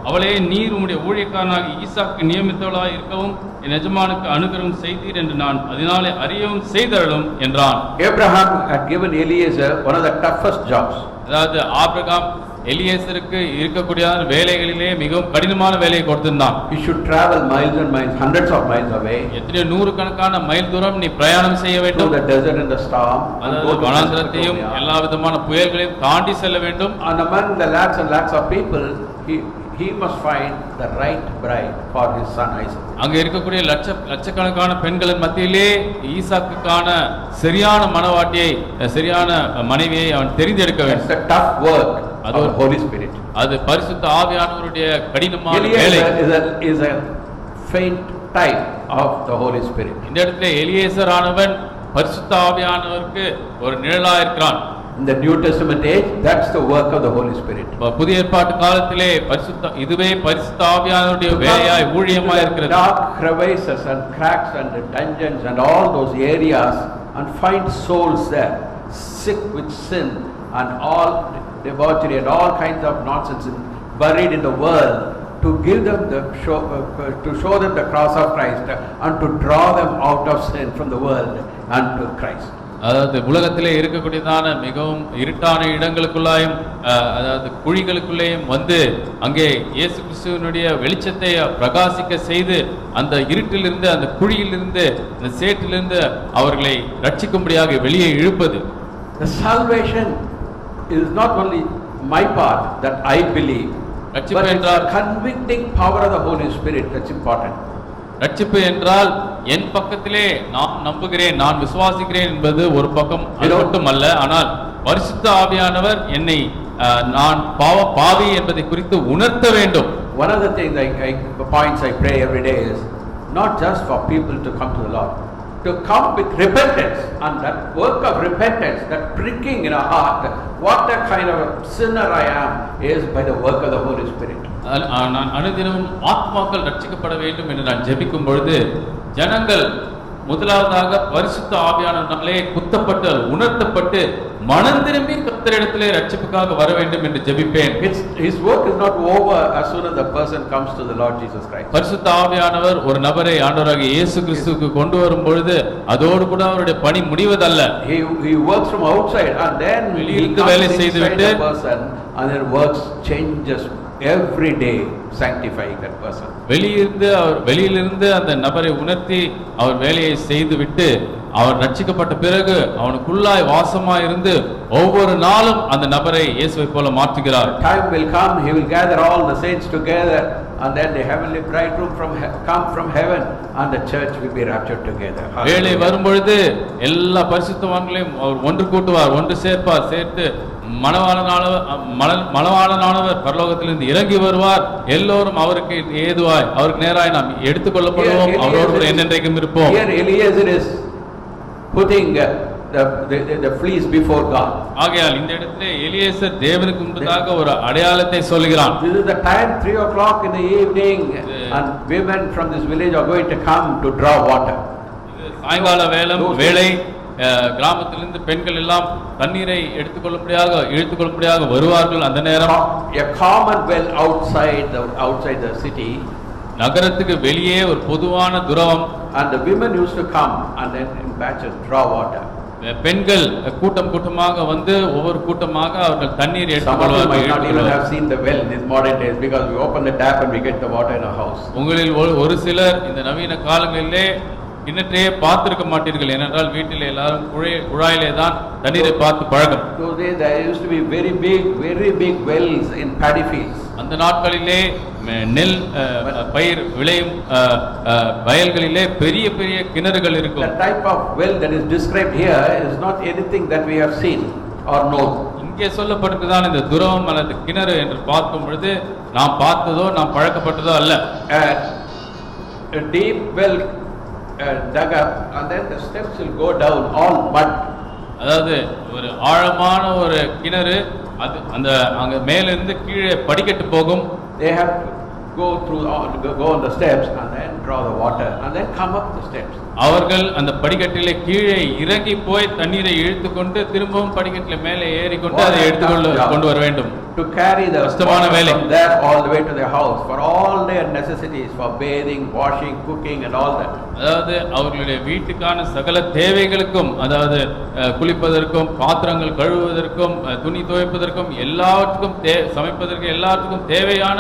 அவளே நீர் உம்முடைய ஊழியக்காரனாக ஈசாக்கு நியமித்தவளாய் இருக்கவும் என் எஜமானுக்கு அனுகிரகம் செய்தீர் என்று நான் அதனாலே அறியவும் செய்தருளும் என்றான். Abraham had given Eliezer one of the toughest jobs. அதாவது ஆபிரகாம் எலியேசருக்கு இருக்கக்கூடிய வேலைகளிலே மிகவும் கடினமான வேலையை கொடுத்திருந்தான். He should travel miles and miles, hundreds of miles away, எத்தனை நூறுக்கணக்கான மைல் தூரம் நீ பிரயாணம் செய்ய through வேண்டும். the desert and the storm, and go to வனாந்திரத்தையும் Mesopotamia. எல்லா விதமான புயல்களையும் தாண்டி செல்ல வேண்டும். And among the lakhs and lakhs of people, he must find the right bride for his son Isaac. அங்க இருக்கக்கூடிய லட்சக்கணக்கான பெண்களின் மத்தியிலே ஈசாக்குக்கான சரியான மனவாட்டியை, சரியான மனைவியை அவன் தெரிந்தெடுக்க It's வேண்டும். a tough work of the Holy Spirit. அது பரிசுத்த ஆவியானவருடைய கடினமான வேலை. Eliezer is a faint type of the Holy Spirit. இந்த இடத்துல எலியேசர் ஆனவன் பரிசுத்த ஆவியானவருக்கு ஒரு நிழலா இருக்கிறான். In the New Testament age, that's the work of the Holy Spirit. புதிய ஏற்பாட்டு காலத்திலே இதுவே பரிசுத்த ஆவியானவருடைய வேலையாய் ஊழியமாய் இருக்கிறது. Dark crevices and cracks and dungeons and all those areas, and find souls there sick with sin and all debauchery and all kinds of nonsense buried in the world, to give them to show them the cross of Christ and to draw them out of sin from the world and to Christ. அதாவது உலகத்திலே இருக்கக்கூடியதான மிகவும் இருட்டான இடங்களுக்குள்ளாயும் அதாவது குழிகளுக்குள்ளேயும் வந்து அங்கே இயேசு கிறிஸ்துவினுடைய வெளிச்சத்தை பிரகாசிக்க செய்து அந்த இருட்டிலிருந்து, அந்த குழியிலிருந்து, அந்த சேற்றிலிருந்து அவர்களை ரட்சிக்கும்படியாக வெளியே இழுப்பது. The salvation is not only my part that I believe, but it's the convicting power of the Holy Spirit that's important. ரட்சிப்பு என்றால் என் பக்கத்திலே நான் நம்புகிறேன், நான் விசுவாசிக்கிறேன் என்பது ஒரு பக்கம். அது மட்டுமல்ல, ஆனால் பரிசுத்த ஆவியானவர் என்னை நான் பாவி என்பதை குறித்து உணர்த்த வேண்டும். One of the things points I pray every day is not just for people to come to the Lord, to come with repentance, and that work of repentance, that pricking in our heart, what a kind of a sinner I am, is by the work of the Holy Spirit. நான் அனுதினமும் ஆத்மாக்கள் ரட்சிக்கப்பட வேண்டும் என்று நான் ஜெபிக்கும் பொழுது ஜனங்கள் முதலாவதாக பரிசுத்த ஆவியானவராலே குத்தப்பட்டு உணர்த்தப்பட்டு மனம் திரும்பி கர்த்தரிடத்திலே ரட்சிப்புக்காக வர வேண்டும் என்று ஜெபிப்பேன். His work is not over as soon as the person comes to the Lord Jesus Christ. பரிசுத்த ஆவியானவர் ஒரு நபரை ஆண்டவராகிய இயேசு கிறிஸ்துவுக்கு கொண்டு வரும் பொழுது அதோடு கூட அவருடைய பணி முடிவதல்ல. He works from outside and then he வெளியிலிருந்து comes வேலை inside செய்துவிட்டு the person and then works changes every day, sanctifying that person. வெளியிலிருந்து அந்த நபரை உணர்த்தி அவர் வேலையை செய்துவிட்டு அவர் ரட்சிக்கப்பட்ட பிறகு அவனுக்குள்ளாய் வாசமாய் இருந்து ஒவ்வொரு நாளும் அந்த நபரை இயேசுவை போல மாற்றுகிறார். Time will come, he will gather all the saints together and then the heavenly bridegroom come from heaven and the church will be raptured together. வேளை வரும்பொழுது எல்லா பரிசுத்தவான்களையும் அவர் ஒன்று கூட்டுவார், ஒன்று சேர்த்து மணவாளனானவர் பரலோகத்திலிருந்து இறங்கி வருவார். எல்லோரும் அவருக்கு ஏதுவாய் அவருக்கு நேராய் நாம் எடுத்துக்கொள்ளப்படுவோம். அவரோடு என்னென்றைக்கும் இருப்போம். Here Eliezer is putting the fleece before God. ஆகையால் இந்த இடத்திலே எலியேசர் தேவனுக்கு முன்பதாக ஒரு அடையாளத்தை சொல்கிறான். This is the time 3 o'clock in the evening and women from this village are going to come to draw water. சாயங்கால வேளை கிராமத்திலிருந்து பெண்கள் எல்லாம் தண்ணீரை இழுத்துக்கொள்ளும்படியாக வருவார்கள். அந்த நேரம் a common well outside the city, நகரத்துக்கு வெளியே ஒரு பொதுவான துறவம், and the women used to come and then in batches draw water. பெண்கள் கூட்டமாக வந்து ஒவ்வொரு கூட்டமாக அவர்கள் தண்ணீர் Some of you might not even have seen the well in these modern days because we open the tap and we get the water in our house. உங்களில் ஒரு சிலர் இந்த நவீன காலங்களிலே கிணற்றையே பார்த்திருக்க மாட்டீர்கள். ஏனென்றால் வீட்டில் எல்லாரும் குழாயிலே தான் தண்ணீரை பார்த்து பழக்கம். Those days there used to be very big wells in paddy fields. அந்த நாட்களிலே நெல் பயிர் விளையும் வயல்களிலே பெரிய கிணறுகள் இருக்கும். The type of well that is described here is not anything that we have seen or known. இங்கே சொல்லப்பட்டிருக்கிறதான இந்த துறவம் அல்லது கிணறு என்று பார்க்கும் பொழுது நாம் பார்த்ததோ நாம் பழக்கப்பட்டதோ அல்ல. A deep well dug up and then the steps will go down all mud. அதாவது ஒரு ஆழமான ஒரு கிணறு, அது அந்த அங்க மேல இருந்து கீழே படிக்கட்டு போகும். They have to go on the steps and then draw the water and then come up the steps. அவர்கள் அந்த படிக்கட்டிலே கீழே இறங்கி போய் தண்ணீரை இழுத்துக்கொண்டு திரும்பவும் படிக்கட்டிலே மேலே ஏறிக்கொண்டு அதை கொண்டு வர வேண்டும். To carry the கஷ்டமான வேலை. from there all the way to their house for all their necessities, for bathing, washing, cooking and all that. அதாவது அவர்களுடைய வீட்டுக்கான சகல தேவைகளுக்கும், அதாவது குளிப்பதற்கும், பாத்திரங்கள் கழுவுவதற்கும், துணி துவைப்பதற்கும், எல்லாவற்றுக்கும் சமைப்பதற்கு எல்லாத்துக்கும் தேவையான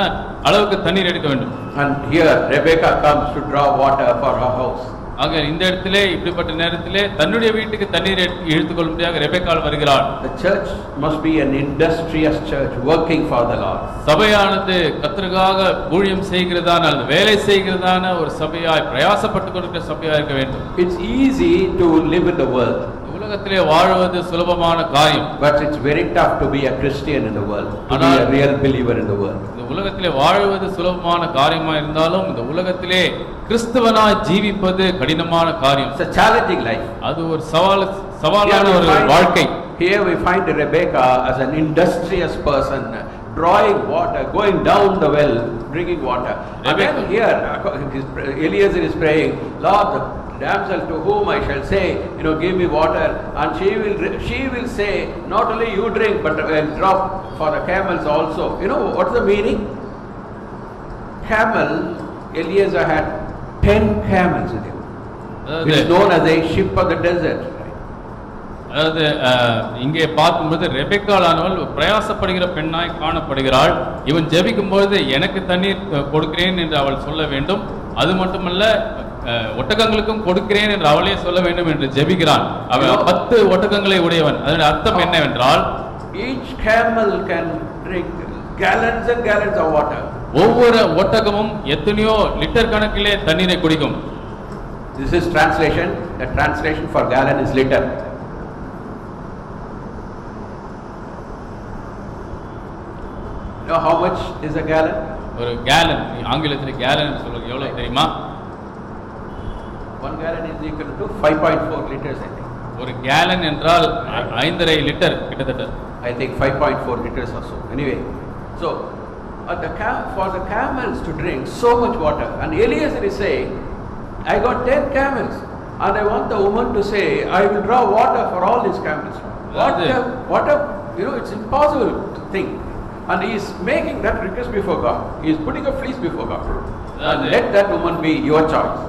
அளவுக்கு தண்ணீர் எடுக்க வேண்டும். And here Rebecca comes to draw water for her house. ஆக இந்த இடத்திலே இப்படிப்பட்ட நேரத்திலே தன்னுடைய வீட்டுக்கு தண்ணீர் இழுத்துக்கொள்ளும்படியாக ரெபெக்காள் வருகிறாள். The church must be an industrious church working for the Lord. சபையானது கர்த்தருக்காக ஊழியம் செய்கிறதான அல்லது வேலை செய்கிறதான ஒரு சபையாய் பிரயாசப்பட்டு கொண்டிருக்கிற சபையாய் இருக்க வேண்டும். It's easy to live in the world. உலகத்திலே வாழ்வது சுலபமான காரியம். But it's very tough to be a Christian in the world, to be a real believer in the world. இந்த உலகத்திலே வாழ்வது சுலபமான காரியமா இருந்தாலும் இந்த உலகத்திலே கிறிஸ்தவனாய் ஜீவிப்பது கடினமான காரியம். It's a challenging life. அது ஒரு சவாலான ஒரு வாழ்க்கை. Here we find Rebecca as an industrious person, drawing water, going down the well, bringing water. And then here Eliezer is praying, Lord, the damsel to whom I shall say, give me water, and she will say, not only you drink, but I'll drop for the camels also. What's the meaning? Camel, Eliezer had 10 camels with him. It is known as a ship of the desert. அதாவது இங்கே பார்க்கும்போது ரெபெக்காளானவள் பிரயாசப்படுகிற பெண்ணாய் காணப்படுகிறாள். இவன் ஜெபிக்கும் பொழுது எனக்கு தண்ணீர் கொடுக்கிறேன் என்று அவள் சொல்ல வேண்டும். அது மட்டுமல்ல ஒட்டகங்களுக்கும் கொடுக்கிறேன் என்று அவளே சொல்ல வேண்டும் என்று ஜெபிக்கிறான். அவன் 10 ஒட்டகங்களை உடையவன். அதனுடைய அர்த்தம் என்னவென்றால் each camel can drink gallons and gallons of water. ஒவ்வொரு ஒட்டகமும் எத்தனையோ லிட்டர் கணக்கிலே தண்ணீரை குடிக்கும். This is translation. The translation for gallon is liter. You know how much is a gallon? ஒரு கேலன், ஆங்கிலத்தில் கேலன் சொல்றது எவ்வளவு தெரியுமா? 1 gallon is equal to 5.4 liters, I think. ஒரு கேலன் என்றால் 5.5 லிட்டர் கிட்டத்தட்ட. I think 5.4 liters or so. Anyway, so for the camels to drink so much water, and Eliezer is saying, I got 10 camels. And I want the woman to say, I will draw water for all these camels. It's impossible to think. And he is making that request before God. He is putting a fleece before God. And let that woman be your choice.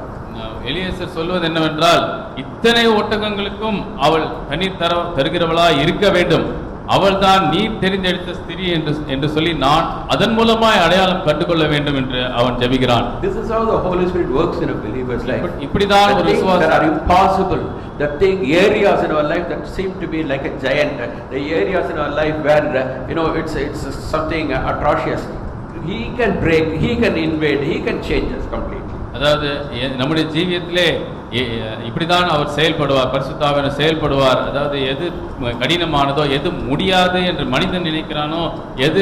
Eliezer சொல்வது என்னவென்றால், இத்தனை ஒட்டகங்களுக்கும் அவள் தண்ணீர் தருகிறவளா இருக்க வேண்டும், அவள்தான் நீர் தெரிந்தெடுத்த ஸ்திரீ என்று சொல்லி நான் அதன் மூலமாய் அடையாளம் கண்டுகொள்ள வேண்டும் என்று அவன் ஜெபிக்கிறான். This is how the Holy Spirit works in a believer's life. இப்படிதான் ஒரு விசுவாசி that are impossible, the areas in our life that seem to be like a giant, the areas in our life where it's something atrocious, he can break, he can invade, he can change us completely. அதாவது நம்முடைய ஜீவியத்திலே இப்படிதான் அவர் செயல்படுவார், பரிசுத்த ஆவியானவர் செயல்படுவார். அதாவது எது கடினமானதோ, எது முடியாது என்று மனிதன் நினைக்கிறானோ, எது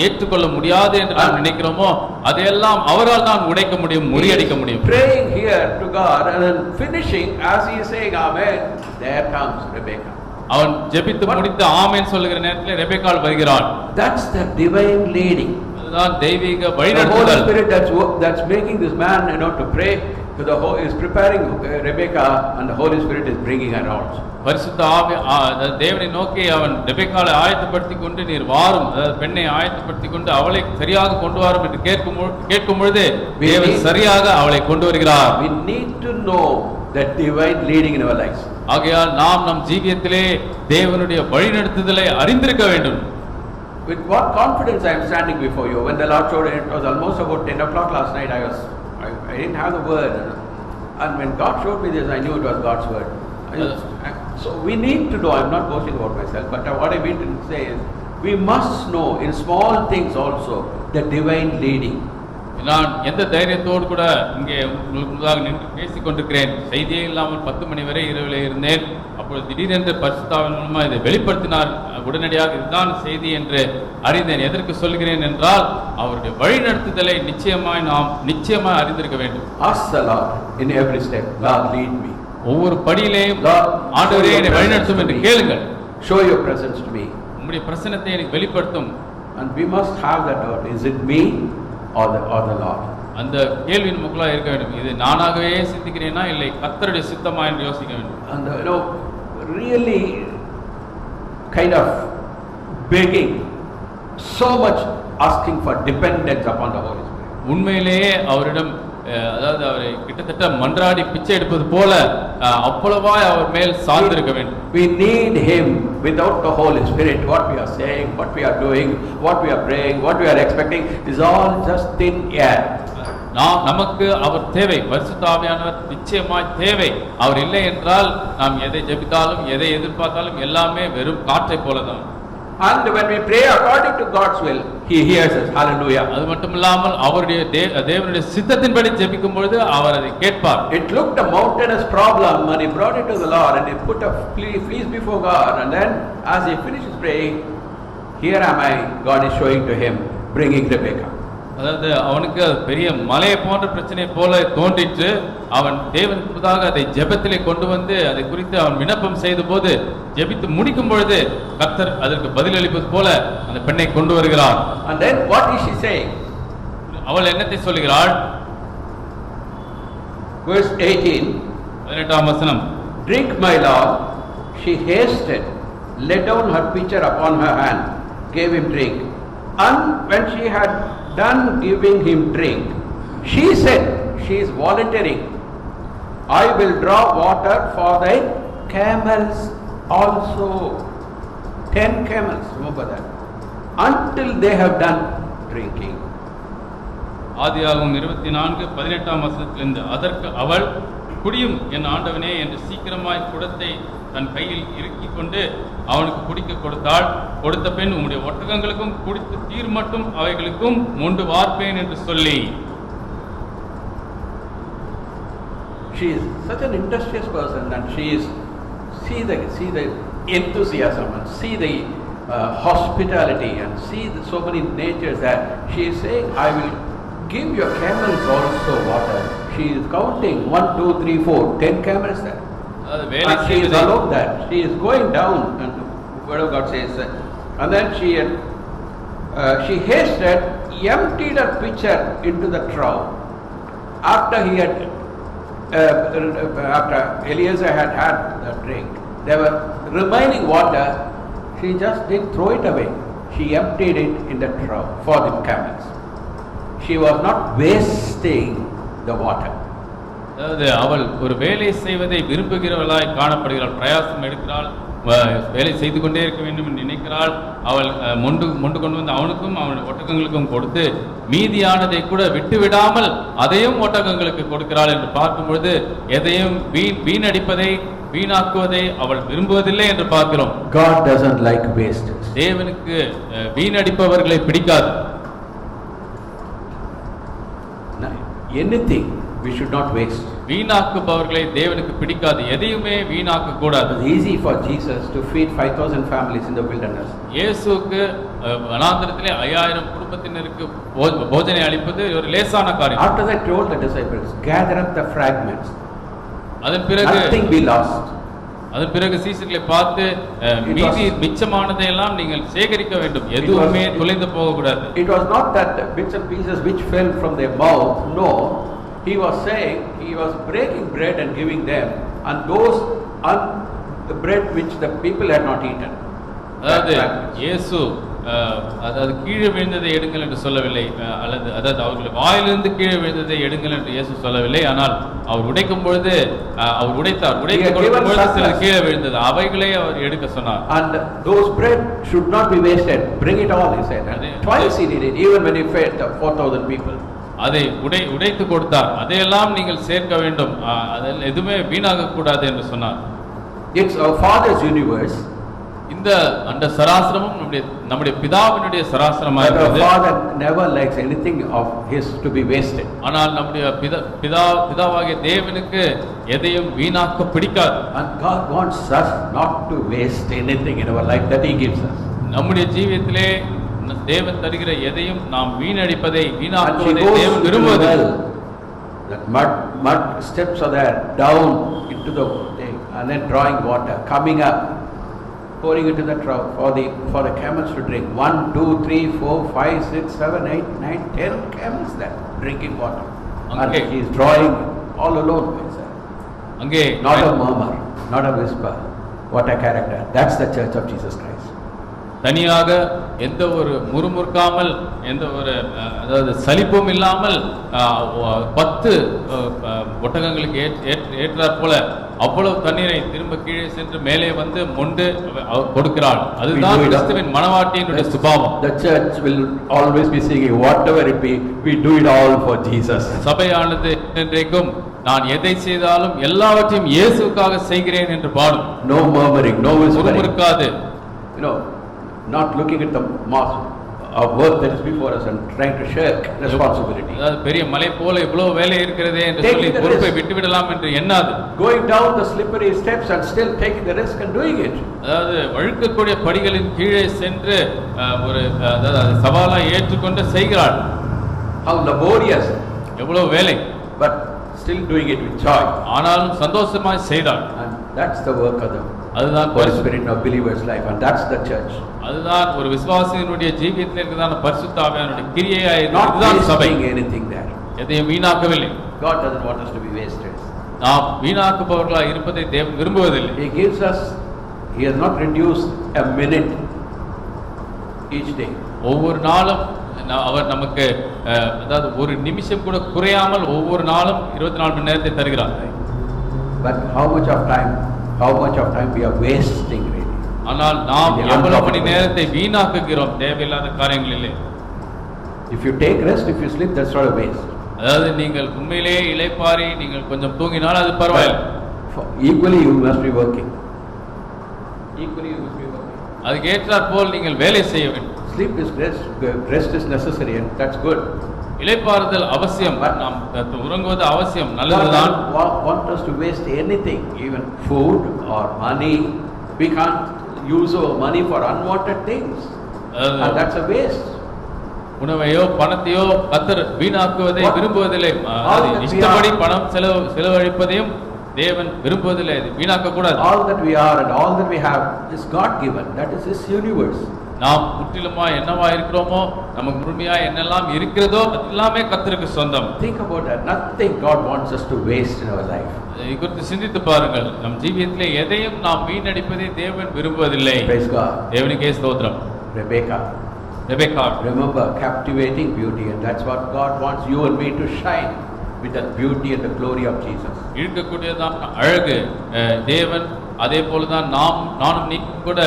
ஏற்றுக்கொள்ள முடியாது என்று நாம் நினைக்கிறோமோ, அதையெல்லாம் அவரால் தான் உடைக்க முடியும், முறியடிக்க முடியும். Praying here to God and then finishing as he is saying amen, there comes Rebecca. அவன் ஜெபித்து முடித்து ஆமென் சொல்லுகிற நேரத்தில் ரெபெக்காள் வருகிறாள். That's the divine leading. அதுதான் தெய்வீக The Holy வழிநடத்துதல். Spirit that's making this man to pray to the whole is preparing Rebecca, and the Holy Spirit is bringing her out. பரிசுத்த ஆவி தேவனை நோக்கி அவன் ரெபெக்காளை ஆயத்தப்படுத்திக் கொண்டு நீர் வாரும், அதாவது பெண்ணை ஆயத்தப்படுத்திக் கொண்டு அவளை சரியாக கொண்டு வாரும் என்று கேட்கும் பொழுது தேவன் சரியாக அவளை கொண்டு வருகிறார். We need to know that divine leading in our lives. ஆகையால் நாம் நம் ஜீவியத்திலே தேவனுடைய வழிநடத்துதலை அறிந்திருக்க வேண்டும். With what confidence I am standing before you. When the Lord showed it was almost about 10 o'clock last night, I didn't have the word. And when God showed me this, I knew it was God's word. So we need to know, I'm not boasting about myself, but what I mean to say is, we must know in small things also the divine leading. நான் எந்த தைரியத்தோடு கூட இங்கே உங்களுக்கு முன்பாக நின்று பேசிக் கொண்டிருக்கிறேன். செய்தியே இல்லாமல் 10 மணி வரை இரவிலே இருந்தேன். அப்பொழுது திடீரென்று பரிசுத்த ஆவியின் மூலமாக இதை வெளிப்படுத்தினார். உடனடியாக இதுதான் செய்தி என்று அறிந்தேன். எதற்கு சொல்கிறேன் என்றால், அவருடைய வழிநடத்துதலை நிச்சயமாய் அறிந்திருக்க வேண்டும். Ask the Lord in every step, Lord lead me. ஒவ்வொரு படியிலேயும் ஆண்டவரே என்னை வழிநடத்தும் என்று கேளுங்கள். Show your presence to me. உம்முடைய பிரசன்னத்தை எனக்கு வெளிப்படுத்தும். And we must have that doubt. Is it me or the Lord? அந்த கேள்வி நமக்குள்ள இருக்க வேண்டும். இது நானாகவே சிந்திக்கிறேனா இல்லை கர்த்தருடைய சித்தமா என்று யோசிக்க வேண்டும். And really kind of begging, so much asking for dependence upon the Holy Spirit. உண்மையிலேயே அவரிடம் அதாவது அவரை கிட்டத்தட்ட மன்றாடி பிச்சை எடுப்பது போல அவ்வளவாய் அவர் மேல் சார்ந்திருக்க வேண்டும். We need him. Without the Holy Spirit, what we are saying, what we are doing, what we are praying, what we are expecting is all just thin air. நமக்கு அவர் தேவை, பரிசுத்த ஆவியானவர் நிச்சயமாய் தேவை. அவர் இல்லை என்றால் நாம் எதை ஜெபித்தாலும் எதை எதிர்பார்த்தாலும் எல்லாமே வெறும் காற்றை போலதான். And when we pray according to God's will, he hears us. Hallelujah. அது மட்டுமில்லாமல் அவருடைய தேவனுடைய சித்தத்தின்படி ஜெபிக்கும் பொழுது அவர் அதை கேட்பார். It looked a mountainous problem and he brought it to the Lord and he put a fleece before God, and then as he finishes praying, here am I, God is showing to him, bringing Rebecca. அதாவது அவனுக்கு பெரிய மலையை போன்ற பிரச்சனை போல தோன்றிற்று. அவன் தேவனுக்கு முன்பதாக அதை ஜெபத்திலே கொண்டு வந்து அதை குறித்து அவன் விண்ணப்பம் செய்த போது, ஜெபித்து முடிக்கும் பொழுது கர்த்தர் அதற்கு பதிலளிப்பது போல அந்த பெண்ணை கொண்டு வருகிறார். And then what is she saying? அவள் என்னத்தை சொல்கிறாள்? Verse 18. 18ஆம் வசனம். Drink, my Lord. She hasted, let down her pitcher upon her hand, gave him drink. And when she had done giving him drink, she said, she is volunteering, I will draw water for thy camels also. 10 camels, remember that, until they have done drinking. ஆதியாகமம் 24:18ஆம் வசனத்திலிருந்து, அதற்கு அவள், குடியும் என் ஆண்டவனே என்று சீக்கிரமாய் குடத்தை தன் கையில் இறுக்கிக் கொண்டு அவனுக்கு குடிக்க கொடுத்தாள். கொடுத்த பெண், உம்முடைய ஒட்டகங்களுக்கும் குடித்து தீர் மட்டும் அவைகளுக்கும் மொண்டு வார்ப்பேன் என்று சொல்லி. She is such an industrious person, and she is see the enthusiasm and see the hospitality and see so many natures that she is saying, I will give your camels also water. She is counting 1, 2, 3, 4, 10 camels there. And she is alone that. She is going down, and the word of God says, and then she hasted, emptied her pitcher into the trough. After he had after Eliezer had the drink, there were remaining water. She just didn't throw it away. She emptied it in the trough for the camels. She was not wasting the water. அதாவது அவள் ஒரு வேலை செய்வதை விரும்புகிறவளாய் காணப்படுகிறாள், பிரயாசம் எடுக்கிறாள், வேலை செய்து கொண்டே இருக்க வேண்டும் என்று நினைக்கிறாள். அவள் மொண்டு கொண்டு வந்து அவனுக்கும் அவன் ஒட்டகங்களுக்கும் கொடுத்து மீதியானதை கூட விட்டு விடாமல் அதையும் ஒட்டகங்களுக்கு கொடுக்கிறாள் என்று பார்க்கும் பொழுது எதையும் வீணடிப்பதை வீணாக்குவதை அவள் விரும்புவதில்லை என்று பார்க்கிறோம். God doesn't like wasters. தேவனுக்கு வீணடிப்பவர்களை பிடிக்காது. Anything we should not waste. வீணாக்குபவர்களை தேவனுக்கு பிடிக்காது, எதையுமே வீணாக்க கூடாது. It was easy for Jesus to feed 5,000 families in the wilderness. இயேசுவுக்கு வனாந்தரத்திலே 5000 குடும்பத்தினருக்கு போஜனை அளிப்பது ஒரு லேசான காரியம். After that, told the disciples, gather up the fragments. அதன் பிறகு Nothing be lost. அதன் பிறகு சீசர்களை பார்த்து மீதி மிச்சமானதை எல்லாம் நீங்கள் சேகரிக்க வேண்டும், எதுவுமே தொலைந்து போக கூடாது. It was not that the bits and pieces which fell from their mouth. No, he was saying he was breaking bread and giving them, and those the bread which the people had not eaten. அதாவது இயேசு அதாவது கீழே விழுந்ததை எடுங்கள் என்று சொல்லவில்லை, அதாவது அவர்கள் வாயிலிருந்து கீழே விழுந்ததை எடுங்கள் என்று இயேசு சொல்லவில்லை. ஆனால் அவர் உடைக்கும் பொழுது அவர் உடைத்து கொடுக்கும் பொழுது சிலர் கீழே விழுந்தது, அவைகளே அவர் எடுக்க சொன்னார். And those bread should not be wasted. Bring it all, he said. And twice he did it, even when he fed the 4,000 people. அதை உடைத்து கொடுத்தார், அதையெல்லாம் நீங்கள் சேர்க்க வேண்டும், அதில் எதுவுமே வீணாக கூடாது என்று சொன்னார். It's our Father's universe. இந்த அந்த சராசரமும் நம்முடைய பிதாவினுடைய சராசரமாக இருக்கிறது. Our Father never likes anything of his to be wasted. ஆனால் நம்முடைய பிதாவாகிய தேவனுக்கு எதையும் வீணாக்க பிடிக்காது. And God wants us not to waste anything in our life that he gives us. நம்முடைய ஜீவியத்திலே தேவன் தருகிற எதையும் நாம் வீணடிப்பதை வீணாக்குவதை தேவன் விரும்புவதில்லை. That mud steps are there down into the thing, and then drawing water coming up, pouring into the trough for the camels to drink. 1, 2, 3, 4, 5, 6, 7, 8, 9, 10 camels there drinking water. And he is drawing all alone. அங்கே Not a murmur, not a whisper. What a character. That's the church of Jesus Christ. தனியாக எந்த ஒரு முறுமுறுக்காமல் எந்த ஒரு அதாவது சலிப்பும் இல்லாமல் 10 ஒட்டகங்களுக்கு ஏற்றாற் போல அவ்வளவு தண்ணீரை திரும்ப கீழே சென்று மேலே வந்து மொண்டு கொடுக்கிறாள். அதுதான் கிறிஸ்துவின் மனவாட்டியினுடைய சுபாவம். The church will always be singing, whatever it be, we do it all for Jesus. சபையானது என்றைக்கும் நான் எதை செய்தாலும் எல்லாவற்றையும் இயேசுவுக்காக செய்கிறேன் என்று பாடும். No murmuring, no whispering. முறுமுறுக்காது. You know, not looking at the mass of work that is before us and trying to shirk responsibility. அதாவது பெரிய மலை போல இவ்வளவு வேலை இருக்கிறதே என்று சொல்லி பொறுப்பை விட்டுவிடலாம் என்று எண்ணாது. Going down the slippery steps and still taking the risk and doing it. அதாவது வழுக்கக்கூடிய படிகளின் கீழே சென்று ஒரு அதாவது சவாலை ஏற்றுக்கொண்டு செய்கிறாள். How laborious, எவ்வளவு வேலை, but still doing it with joy. ஆனாலும் சந்தோஷமாய் செய்தாள். And that's the work of the அதுதான் Holy Spirit of believers' life, and that's the church. அதுதான் ஒரு விசுவாசியினுடைய ஜீவியத்தில் இருக்கிறதான பரிசுத்த ஆவியானவருடைய கிரியையாய் Not இதுதான் சபை. wasting anything there. எதையும் வீணாக்கவில்லை. God doesn't want us to be wasted. நாம் வீணாக்குபவர்களாக இருப்பதை தேவன் விரும்புவதில்லை. He gives us, he has not reduced a minute each day. ஒவ்வொரு நாளும் அவர் நமக்கு அதாவது ஒரு நிமிஷம் கூட குறையாமல் ஒவ்வொரு நாளும் 24 மணி நேரத்தை தருகிறார். But how much of time we are wasting really? ஆனால் நாம் எவ்வளவு மணி நேரத்தை வீணாக்குகிறோம் தேவையில்லாத காரியங்களிலே. If you take rest, if you sleep, that's not a waste. அதாவது நீங்கள் உண்மையிலே இளைப்பாரி நீங்கள் கொஞ்சம் தூங்கினால் அது பரவாயில்லை. Equally you must be working. Equally you must be working. அதுக்கு ஏற்றாற் போல் நீங்கள் வேலை செய்ய வேண்டும். Sleep is rest is necessary, and that's good. இளைப்பாறுதல் அவசியம், நாம் உறங்குவது அவசியம், நல்லதுதான். God want us to waste anything, even food or money. We can't use our money for unwanted things, and that's a waste. உணவையோ பணத்தையோ கர்த்தர் வீணாக்குவதை விரும்புவதில்லை. இஷ்டப்படி பணம் செலவழிப்பதையும் தேவன் விரும்புவதில்லை, வீணாக்க கூடாது. All that we are and all that we have is God given. That is His universe. நாம் முற்றிலுமா என்னவா இருக்கிறோமோ, நமக்கு முழுமையா என்னெல்லாம் இருக்கிறதோ அது எல்லாமே கர்த்தருக்கு சொந்தம். Think about that. Nothing God wants us to waste in our life. இதை குறித்து சிந்தித்து பாருங்கள். நம் ஜீவியத்திலே எதையும் நாம் வீணடிப்பதை தேவன் விரும்புவதில்லை. Praise God. தேவனுக்கே ஸ்தோத்திரம். Rebecca. Rebecca, Remember, captivating beauty, and that's what God wants you and me to shine with that beauty and the glory of Jesus. இழுக்கக்கூடியதான் அழகு தேவன், அதே போலதான் நானும் நீ கூட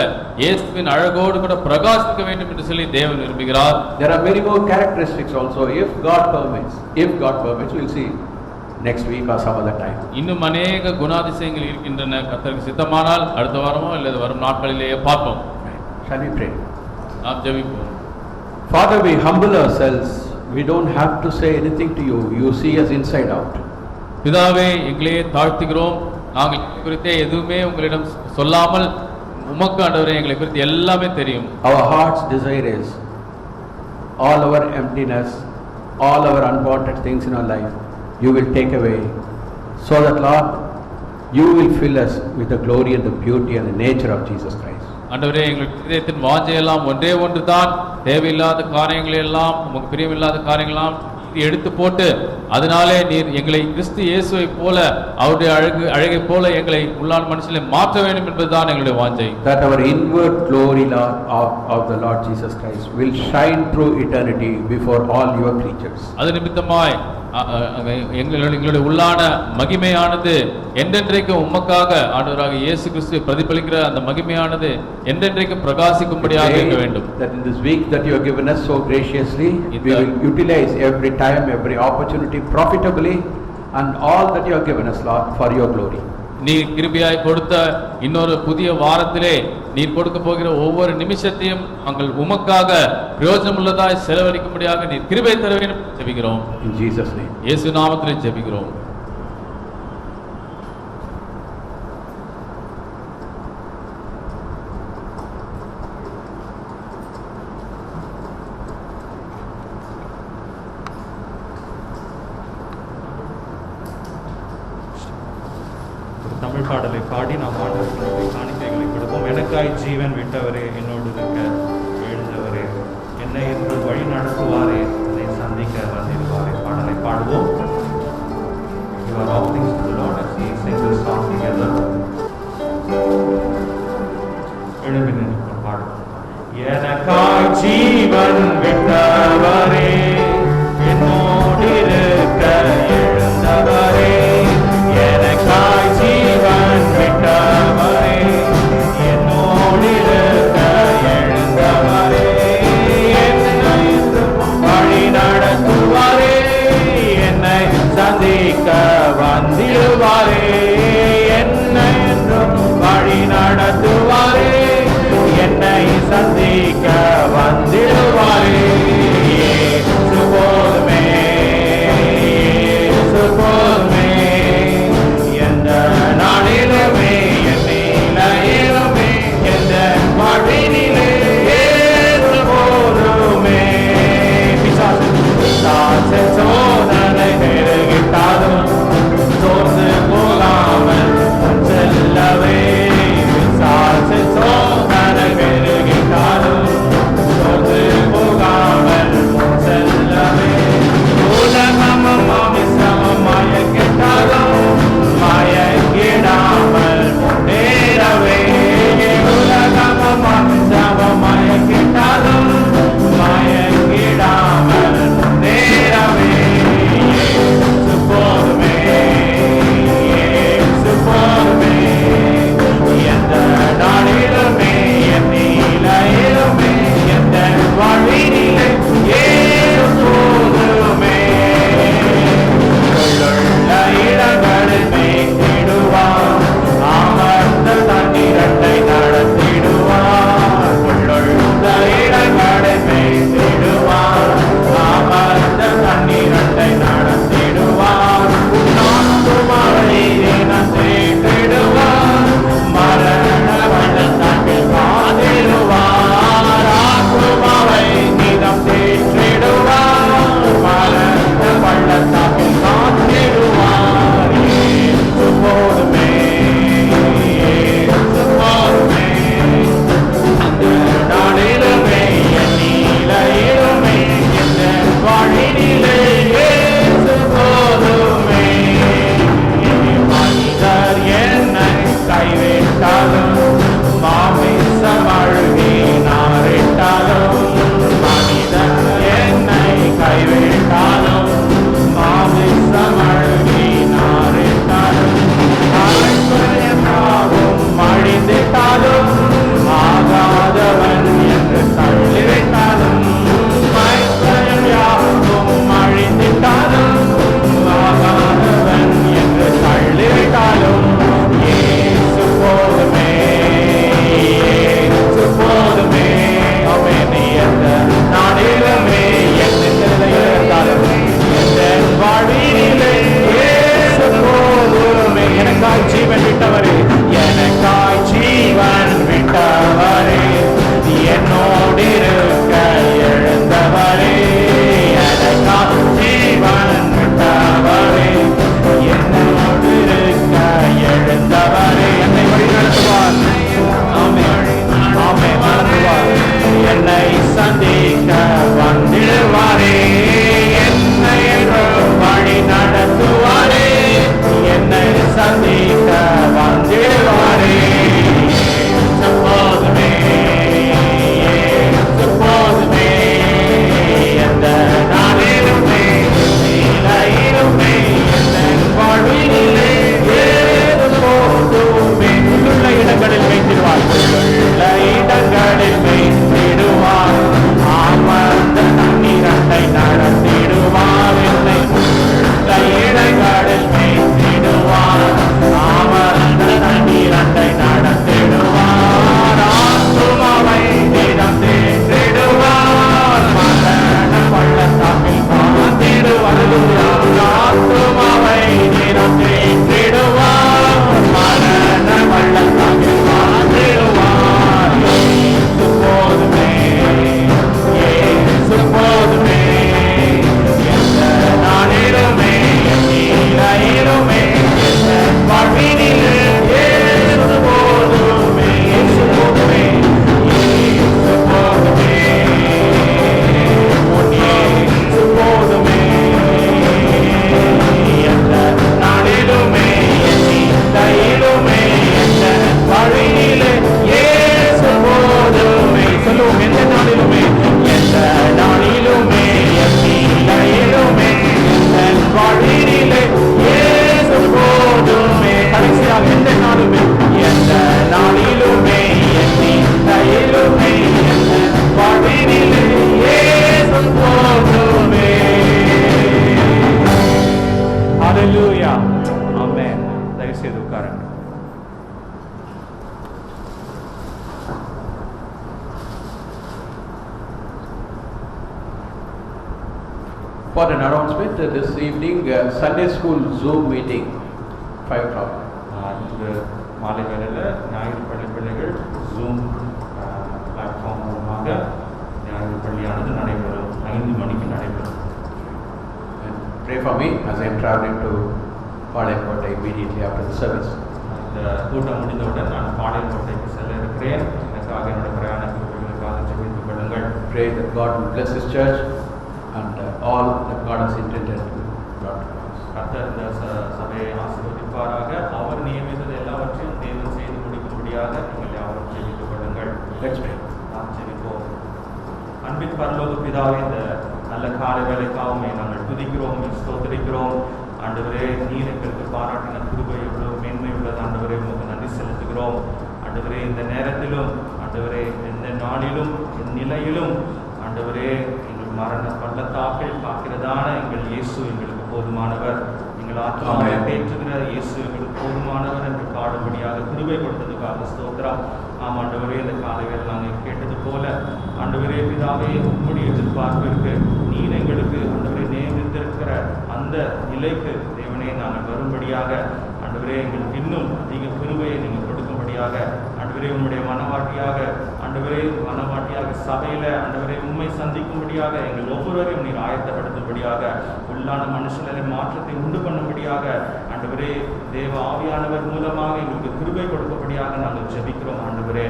இயேசுவின் அழகோடு கூட பிரகாசிக்க வேண்டும் என்று சொல்லி தேவன் விரும்புகிறார். There are many more characteristics also, if God permits. If God permits, we'll see next week or some other time. இன்னும் அநேக குணாதிசயங்கள் இருக்கின்றன. கர்த்தருக்கு சித்தமானால் அடுத்த வாரமோ அல்லது வரும் நாட்களிலேயே பார்ப்போம். Shall we pray? நாம் ஜெபிப்போம். Father, we humble ourselves. We don't have to say anything to you. You see us inside out. பிதாவே, எங்களையே தாழ்த்துகிறோம். நாங்கள் குறித்தே எதுவுமே உங்களிடம் சொல்லாமல் உமக்கு ஆண்டவரே எங்களை குறித்து எல்லாமே தெரியும். Our heart's desire is all our emptiness, all our unwanted things in our life, you will take away, so that Lord, you will fill us with the glory and the beauty and the nature of Jesus Christ. ஆண்டவரே, எங்கள் இதயத்தின் வாஞ்சையெல்லாம் ஒன்றே ஒன்று தான், தேவையில்லாத காரியங்களை எல்லாம், உமக்கு பிரியமில்லாத காரியங்களாம் எடுத்து போட்டு, அதனாலே நீர் எங்களை கிறிஸ்து இயேசுவை போல, அவருடைய அழகை போல எங்களை உள்ளான மனுஷனை மாற்ற வேண்டும் என்பதுதான் எங்களுடைய வாஞ்சை. That our inward glory, Lord, of the Lord Jesus Christ will shine through eternity before all your creatures. அது நிமித்தமாய் எங்களுடைய உள்ளான மகிமையானது என்றென்றைக்கும் உமக்காக ஆண்டவராக இயேசு கிறிஸ்து பிரதிபலிக்கிற அந்த மகிமையானது என்றென்றைக்கும் பிரகாசிக்கும்படியாக இருக்க வேண்டும். That in this week that you have given us so graciously, we will utilize every time, every opportunity profitably, and all that you have given us, Lord, for your glory. நீர் கிருபையாய் கொடுத்த இன்னொரு புதிய வாரத்திலே நீர் கொடுக்க போகிற ஒவ்வொரு நிமிஷத்தையும் நாங்கள் உமக்காக பிரயோஜனமுள்ளதாய் செலவழிக்கும்படியாக நீர் கிருபை தர வேண்டும் ஜெபிக்கிறோம். In Jesus' name. இயேசு நாமத்திலே ஜெபிக்கிறோம். தமிழ் பாடலை பாடி நாம் ஆண்டவருக்கு காணிக்கைகளை கொடுப்போம். எனக்காய் ஜீவன் விட்டவரே, என்னோடு இருக்க எழுந்தவரே, என்னை என்று வழி நடத்துவாரே, என்னை சந்திக்க வந்திருவாரே. பாடலை பாடுவோம். You are all things to the Lord as we sing this song together. எழுப்பி நின்று பாடுவோம். எனக்காய் ஜீவன் விட்டவரே, என்னோடு இருக்க எழுந்தவரே, எனக்காய் ஜீவன் விட்டவரே, என்னோடு இருக்க எழுந்தவரே, என்னை வழி நடத்துவாரே, என்னை சந்திக்க வந்திடுவாரே, என்னை வழி நடத்துவாரே, என்னை சந்திக்க வந்திடுவாரே. Important announcement this evening, Sunday school Zoom meeting, 5 o'clock. இன்று மாலை வேளையில் ஞாயிறு பள்ளி பிள்ளைகள் ஜூம் பிளாட்ஃபார்ம் மூலமாக ஞாயிறு பள்ளியானது நடைபெறும் 5 மணிக்கு நடைபெறும். And pray for me as I am traveling to Palakkota immediately after the service. இந்த கூட்டம் முடிந்தவுடன் நான் பாளையங்கோட்டைக்கு செல்ல இருக்கிறேன். எனக்காக என்னுடைய பிரயாண குறிப்புகளுக்காக ஜெபித்துக் கொள்ளுங்கள். Pray that God will bless His church and all that God has intended to brought to pass. கர்த்தர் இந்த சபையை ஆசீர்வதிப்பாராக. அவர் நியமித்தது எல்லாவற்றையும் தேவன் செய்து முடிக்கும்படியாக நீங்கள் யாவரும் ஜெபித்துக் கொள்ளுங்கள். Let's pray. நாம் ஜெபிப்போம். அன்பின் பரலோக பிதாவே, இந்த நல்ல காலை வேளைக்காகவே நாங்கள் துதிக்கிறோம், ஸ்தோத்திரிக்கிறோம். ஆண்டவரே, நீர் எங்களுக்கு பாராட்டின கிருபை எவ்வளவு மேன்மை உள்ளது. ஆண்டவரே, உங்களுக்கு நன்றி செலுத்துகிறோம். ஆண்டவரே, இந்த நேரத்திலும் ஆண்டவரே, எந்த நாளிலும் நிலையிலும் ஆண்டவரே, எங்கள் மரண பள்ளத்தாக்கில் காக்கிறதான எங்கள் இயேசு எங்களுக்கு போதுமானவர். எங்கள் ஆத்மாவை தேற்றுகிற இயேசு எங்களுக்கு போதுமானவர் என்று பாடும்படியாக கிருபை கொடுத்ததுக்காக ஸ்தோத்திரம். ஆம் ஆண்டவரே, இந்த காலையில் நாங்கள் கேட்டது போல ஆண்டவரே பிதாவே, உம்முடைய எதிர்பார்ப்பிற்கு நீர் எங்களுக்கு ஆண்டவரை நியமித்திருக்கிற அந்த நிலைக்கு தேவனே நாங்கள் வரும்படியாக ஆண்டவரே, எங்களுக்கு இன்னும் அதிக கிருபையை நீங்கள் கொடுக்கும்படியாக ஆண்டவரே, உம்முடைய மனவாட்டியாக சபையில ஆண்டவரே உண்மை சந்திக்கும்படியாக எங்கள் ஒவ்வொருவரையும் நீர் ஆயத்தப்படுத்தும்படியாக உள்ளான மனுஷனை மாற்றத்தை உண்டு பண்ணும்படியாக ஆண்டவரே, தேவ ஆவியானவர் மூலமாக எங்களுக்கு கிருபை கொடுக்கும்படியாக நாங்கள் ஜெபிக்கிறோம். ஆண்டவரே,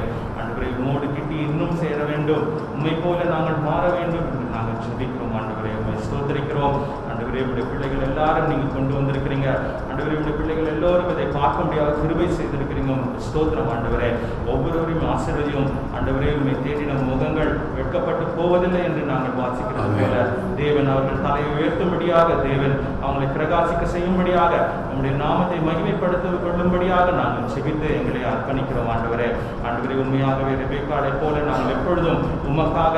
உம்மோடு கிட்டி இன்னும் சேர வேண்டும், உண்மை போல நாங்கள் மாற வேண்டும் என்று நாங்கள் ஜெபிக்கிறோம். ஆண்டவரே, உண்மை ஸ்தோத்திரிக்கிறோம். ஆண்டவரே, உடைய பிள்ளைகள் எல்லாரும் நீங்க கொண்டு வந்திருக்கிறீங்க. ஆண்டவரே, உடைய பிள்ளைகள் எல்லோரும் இதை பார்க்க முடியாத கிருபை செய்திருக்கிறீங்க. ஸ்தோத்திரம் ஆண்டவரே. ஒவ்வொருவரையும் ஆசீர்வதியும். ஆண்டவரே, உண்மை தேடின முகங்கள் வெட்கப்பட்டு போவதில்லை என்று நாங்கள் வாசிக்கிறது போல தேவன் அவர்கள் தலையை உயர்த்தும்படியாக, தேவன் அவங்களை பிரகாசிக்க செய்யும்படியாக, உங்களுடைய நாமத்தை மகிமைப்படுத்த கொள்ளும்படியாக நாங்கள் செபித்து எங்களை அர்ப்பணிக்கிறோம். ஆண்டவரே, உண்மையாகவே ரெபெக்காளை போல நாங்கள் எப்பொழுதும் உமக்காக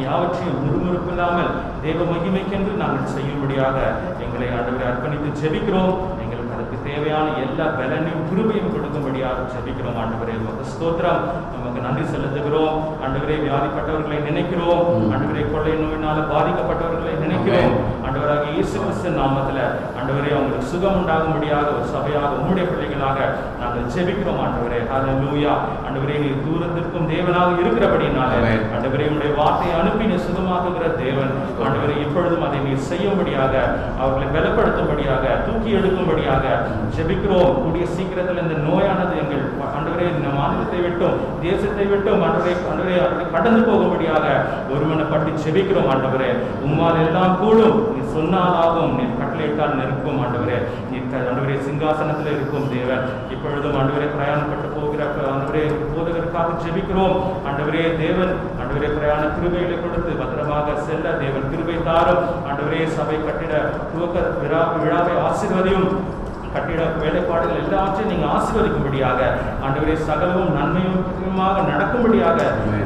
யாவற்றையும் முறுமுறுப்பில்லாமல் தேவ மகிமைக்கென்று நாங்கள் செய்யும்படியாக எங்களை ஆண்டவரை அர்ப்பணித்து ஜெபிக்கிறோம். எங்களுக்கு அதற்கு தேவையான எல்லா பலனையும் கிருபையும் கொடுக்கும்படியாக ஜெபிக்கிறோம். ஆண்டவரே, உமக்கு ஸ்தோத்திரம், நமக்கு நன்றி செலுத்துகிறோம். ஆண்டவரே, வியாதிப்பட்டவர்களை நினைக்கிறோம். ஆண்டவரே, கொள்ளை நோயினால பாதிக்கப்பட்டவர்களை நினைக்கிறோம். ஆண்டவராக இயேசு கிறிஸ்து நாமத்துல ஆண்டவரே, அவங்களுக்கு சுகம் உண்டாகும்படியாக ஒரு சபையாக உம்முடைய பிள்ளைகளாக நாங்கள் ஜெபிக்கிறோம். ஆண்டவரே, ஹல்லேலூயா. ஆண்டவரே, நீர் தூரத்திற்கும் தேவனாக இருக்கிறபடினால ஆண்டவரே, உம்முடைய வார்த்தையை அனுப்பி நீர் சுகமாக்குகிற தேவன். ஆண்டவரே, இப்பொழுதும் அதை நீர் செய்யும்படியாக, அவர்களை பலப்படுத்தும்படியாக, தூக்கி எடுக்கும்படியாக ஜெபிக்கிறோம். கூடிய சீக்கிரத்தில் இந்த நோயானது எங்கள் ஆண்டவரே இந்த மாநிலத்தை விட்டும் தேசத்தை விட்டும் ஆண்டவரே கடந்து போகும்படியாக ஒருமனப்பட்டு ஜெபிக்கிறோம். ஆண்டவரே, உம்மால் எல்லாம் கூடும், நீ சொன்னால் ஆகும், நீ கட்டளையிட்டால் நிற்கும். ஆண்டவரே, நீர் ஆண்டவரே சிங்காசனத்தில் இருக்கும் தேவன். இப்பொழுதும் ஆண்டவரே பிரயாணப்பட்டு போகிற ஆண்டவரே போதகருக்காக ஜெபிக்கிறோம். ஆண்டவரே, தேவன் ஆண்டவரே பிரயாண கிருபைகளை கொடுத்து பத்திரமாக செல்ல தேவன் கிருபை தாரும். ஆண்டவரே, சபை கட்டிட துவக்க விழாவை ஆசீர்வதியும். கட்டிட வேலைப்பாடுகள் எல்லாவற்றையும் நீங்க ஆசீர்வதிக்கும்படியாக ஆண்டவரே, சகலமும் நன்மையுமாக நடக்கும்படியாக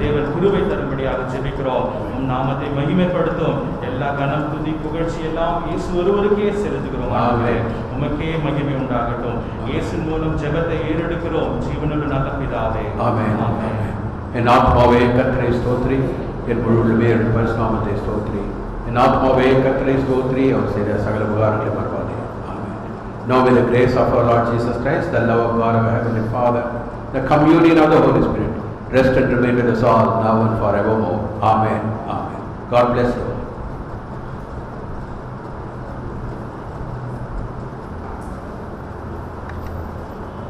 தேவன் கிருபை தரும்படியாக ஜெபிக்கிறோம். உம் நாமத்தை மகிமைப்படுத்தும். எல்லா கனம் துதி புகழ்ச்சி எல்லாம் இயேசு ஒருவருக்கே செலுத்துகிறோம். ஆண்டவரே, உமக்கே மகிமை உண்டாகட்டும். இயேசு மூலம் ஜெபத்தை ஏறெடுக்கிறோம். ஜீவனுள்ள நல்ல பிதாவே, ஆமென். என் ஆத்மாவே கர்த்தரை ஸ்தோத்திரி, என் முழுவதுமே பரிசுநாமத்தை ஸ்தோத்திரி. என் ஆத்மாவே கர்த்தரை ஸ்தோத்திரி, அவர் செய்த சகல உபகாரங்களை மறவாதே. Now may the grace of our Lord Jesus Christ, the love of God our Heavenly Father, the communion of the Holy Spirit rest and remain with us all now and forevermore. Amen. Amen. God bless you.